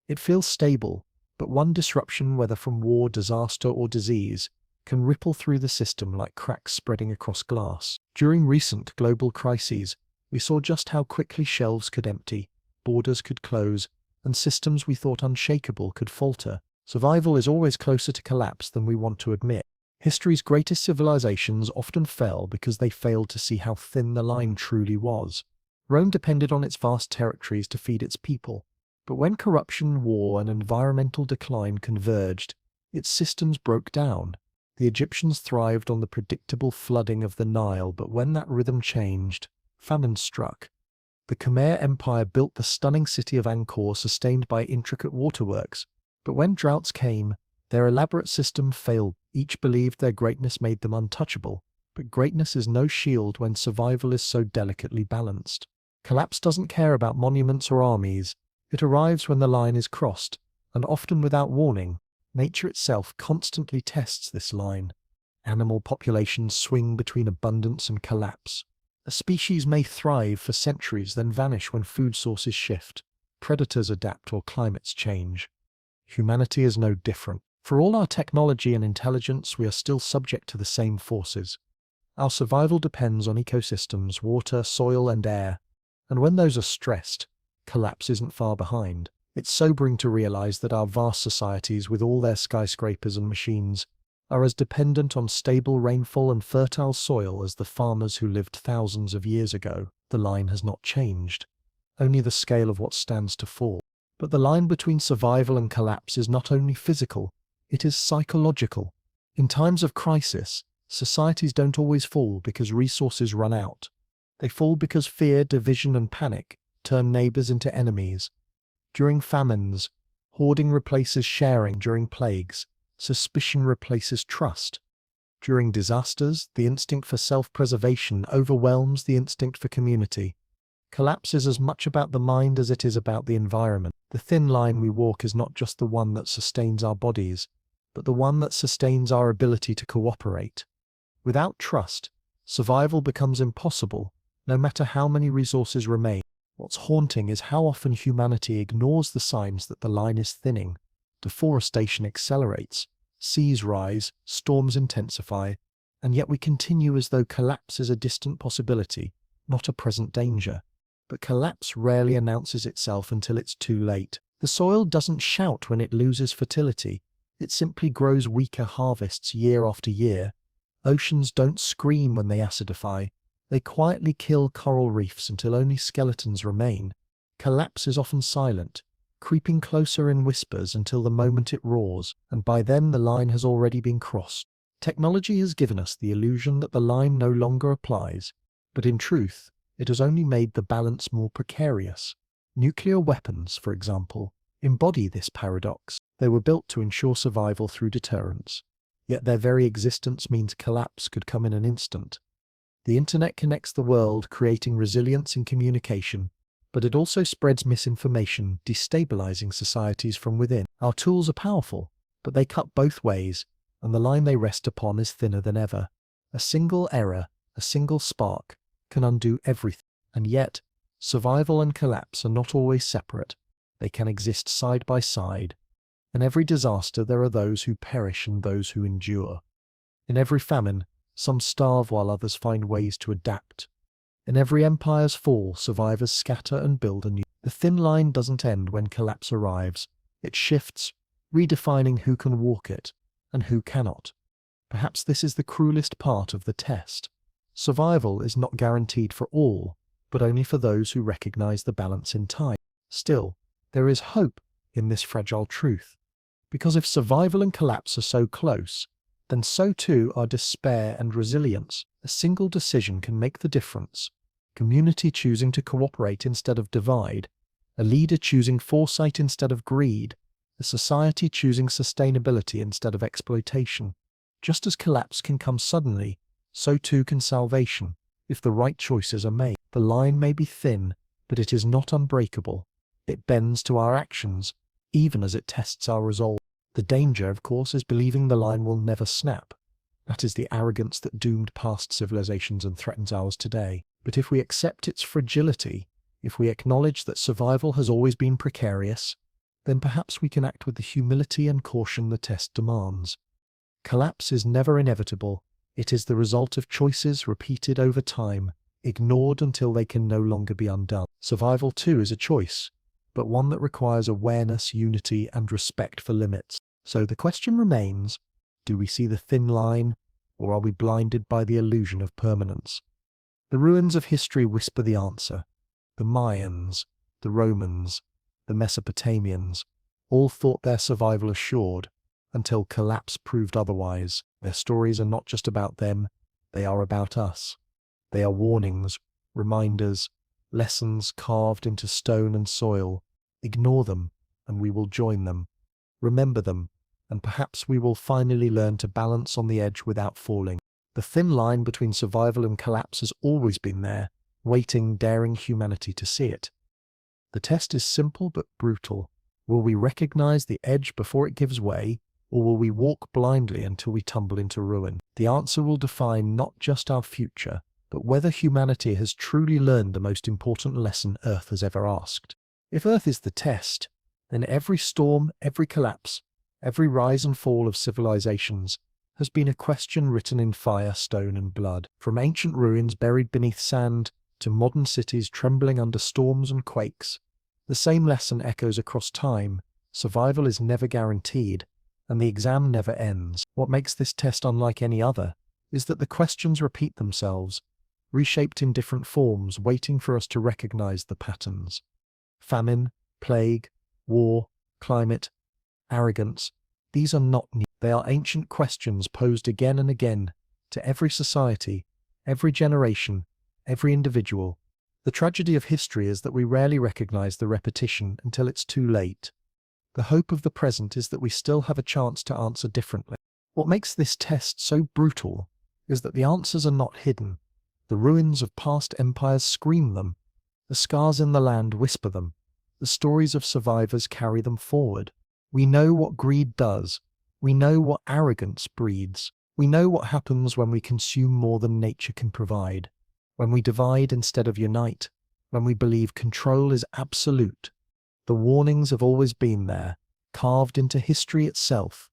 It feels stable, but one disruption, whether from war, disaster, or disease, can ripple through the system like cracks spreading across glass. During recent global crises, we saw just how quickly shelves could empty, borders could close, and systems we thought unshakable could falter. Survival is always closer to collapse than we want to admit. History's greatest civilizations often fell because they failed to see how thin the line truly was. Rome depended on its vast territories to feed its people, but when corruption, war, and environmental decline converged, its systems broke down. The Egyptians thrived on the predictable flooding of the Nile, but when that rhythm changed, famine struck. The Khmer Empire built the stunning city of Angkor, sustained by intricate waterworks, but when droughts came, their elaborate system failed. Each believed their greatness made them untouchable, but greatness is no shield when survival is so delicately balanced. Collapse doesn't care about monuments or armies. It arrives when the line is crossed, and often without warning. Nature itself constantly tests this line. Animal populations swing between abundance and collapse. A species may thrive for centuries, then vanish when food sources shift. Predators adapt or climates change. Humanity is no different. For all our technology and intelligence, we are still subject to the same forces. Our survival depends on ecosystems, water, soil, and air. And when those are stressed, collapse isn't far behind. It's sobering to realize that our vast societies, with all their skyscrapers and machines, are as dependent on stable rainfall and fertile soil as the farmers who lived thousands of years ago. The line has not changed, only the scale of what stands to fall. But the line between survival and collapse is not only physical, it is psychological. In times of crisis, societies don't always fall because resources run out. They fall because fear, division, and panic turn neighbors into enemies. During famines, hoarding replaces sharing. During plagues, suspicion replaces trust. During disasters, the instinct for self-preservation overwhelms the instinct for community. Collapse is as much about the mind as it is about the environment. The thin line we walk is not just the one that sustains our bodies, but the one that sustains our ability to cooperate. Without trust, survival becomes impossible, no matter how many resources remain. What's haunting is how often humanity ignores the signs that the line is thinning. Deforestation accelerates, seas rise, storms intensify, and yet we continue as though collapse is a distant possibility, not a present danger. But collapse rarely announces itself until it's too late. The soil doesn't shout when it loses fertility. It simply grows weaker harvests year after year. Oceans don't scream when they acidify. They quietly kill coral reefs until only skeletons remain. Collapse is often silent, creeping closer in whispers until the moment it roars, and by then the line has already been crossed. Technology has given us the illusion that the line no longer applies, but in truth, it has only made the balance more precarious. Nuclear weapons, for example, embody this paradox. They were built to ensure survival through deterrence, yet their very existence means collapse could come in an instant. The internet connects the world, creating resilience in communication, but it also spreads misinformation, destabilizing societies from within. Our tools are powerful, but they cut both ways, and the line they rest upon is thinner than ever. A single error, a single spark, can undo everything. And yet, survival and collapse are not always separate. They can exist side by side. In every disaster there are those who perish and those who endure. In every famine, some starve while others find ways to adapt. In every empire's fall, survivors scatter and build anew. The thin line doesn't end when collapse arrives. It shifts, redefining who can walk it and who cannot. Perhaps this is the cruelest part of the test. Survival is not guaranteed for all, but only for those who recognize the balance in time. Still, there is hope in this fragile truth. Because if survival and collapse are so close, then so too are despair and resilience. A single decision can make the difference. Community choosing to cooperate instead of divide, a leader choosing foresight instead of greed, a society choosing sustainability instead of exploitation. Just as collapse can come suddenly, so too can salvation, if the right choices are made. The line may be thin, but it is not unbreakable. It bends to our actions, even as it tests our resolve. The danger, of course, is believing the line will never snap. That is the arrogance that doomed past civilizations and threatens ours today. But if we accept its fragility, if we acknowledge that survival has always been precarious, then perhaps we can act with the humility and caution the test demands. Collapse is never inevitable. It is the result of choices repeated over time, ignored until they can no longer be undone. Survival, too, is a choice, but one that requires awareness, unity, and respect for limits. So the question remains, do we see the thin line, or are we blinded by the illusion of permanence? The ruins of history whisper the answer. The Mayans, the Romans, the Mesopotamians, all thought their survival assured until collapse proved otherwise. Their stories are not just about them, they are about us. They are warnings, reminders, lessons carved into stone and soil. Ignore them, and we will join them. Remember them, and perhaps we will finally learn to balance on the edge without falling. The thin line between survival and collapse has always been there, waiting, daring humanity to see it. The test is simple but brutal. Will we recognize the edge before it gives way, or will we walk blindly until we tumble into ruin? The answer will define not just our future, but whether humanity has truly learned the most important lesson Earth has ever asked. If Earth is the test, then every storm, every collapse, every rise and fall of civilizations has been a question written in fire, stone, and blood. From ancient ruins buried beneath sand to modern cities trembling under storms and quakes, the same lesson echoes across time. Survival is never guaranteed, and the exam never ends. What makes this test unlike any other is that the questions repeat themselves, reshaped in different forms, waiting for us to recognize the patterns. Famine, plague, war, climate, arrogance, these are not new. They are ancient questions posed again and again to every society, every generation, every individual. The tragedy of history is that we rarely recognize the repetition until it's too late. The hope of the present is that we still have a chance to answer differently. What makes this test so brutal is that the answers are not hidden. The ruins of past empires scream them. The scars in the land whisper them. The stories of survivors carry them forward. We know what greed does. We know what arrogance breeds. We know what happens when we consume more than nature can provide, when we divide instead of unite, when we believe control is absolute. The warnings have always been there, carved into history itself.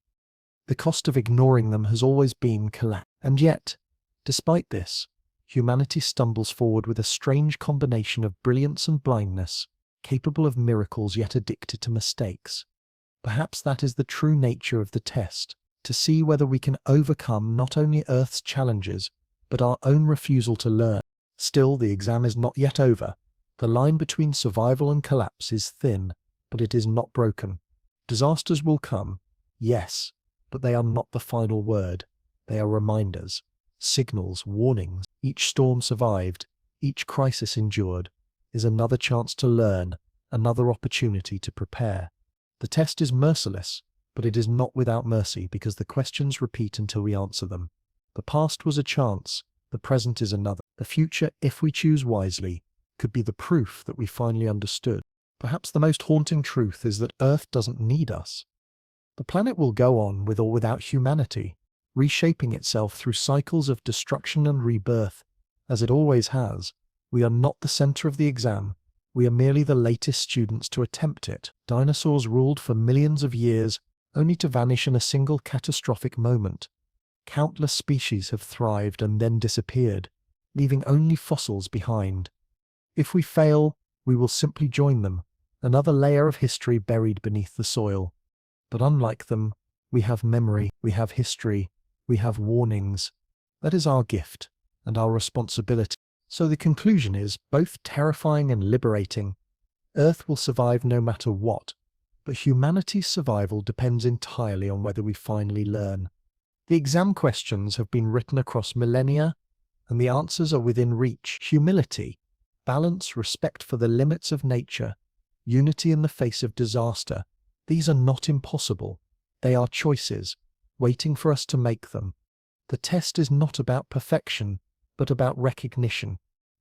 The cost of ignoring them has always been collapse. And yet, despite this, humanity stumbles forward with a strange combination of brilliance and blindness, capable of miracles yet addicted to mistakes. Perhaps that is the true nature of the test, to see whether we can overcome not only Earth's challenges, but our own refusal to learn. Still, the exam is not yet over. The line between survival and collapse is thin, but it is not broken. Disasters will come, yes, but they are not the final word. They are reminders, signals, warnings. Each storm survived, each crisis endured, is another chance to learn, another opportunity to prepare. The test is merciless, but it is not without mercy because the questions repeat until we answer them. The past was a chance, the present is another. The future, if we choose wisely, could be the proof that we finally understood. Perhaps the most haunting truth is that Earth doesn't need us. The planet will go on with or without humanity, reshaping itself through cycles of destruction and rebirth, as it always has. We are not the center of the exam. We are merely the latest students to attempt it. Dinosaurs ruled for millions of years, only to vanish in a single catastrophic moment. Countless species have thrived and then disappeared, leaving only fossils behind. If we fail, we will simply join them, another layer of history buried beneath the soil. But unlike them, we have memory, we have history, we have warnings. That is our gift and our responsibility. So the conclusion is both terrifying and liberating. Earth will survive no matter what, but humanity's survival depends entirely on whether we finally learn. The exam questions have been written across millennia, and the answers are within reach. Humility, balance, respect for the limits of nature, unity in the face of disaster. These are not impossible. They are choices, waiting for us to make them. The test is not about perfection, but about recognition.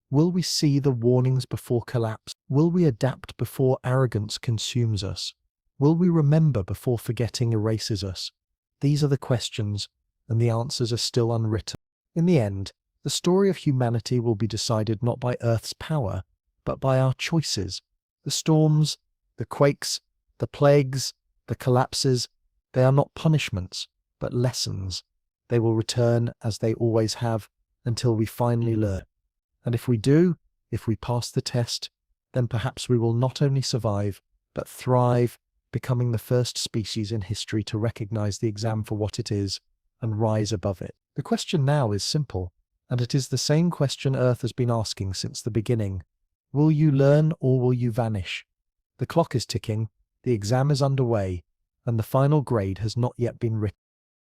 Will we see the warnings before collapse? Will we adapt before arrogance consumes us? Will we remember before forgetting erases us? These are the questions, and the answers are still unwritten. In the end, the story of humanity will be decided not by Earth's power, but by our choices. The storms, the quakes, the plagues, the collapses, they are not punishments, but lessons. They will return as they always have, until we finally learn. And if we do, if we pass the test, then perhaps we will not only survive, but thrive, becoming the first species in history to recognize the exam for what it is and rise above it. The question now is simple, and it is the same question Earth has been asking since the beginning. Will you learn or will you vanish? The clock is ticking, the exam is underway, and the final grade has not yet been written.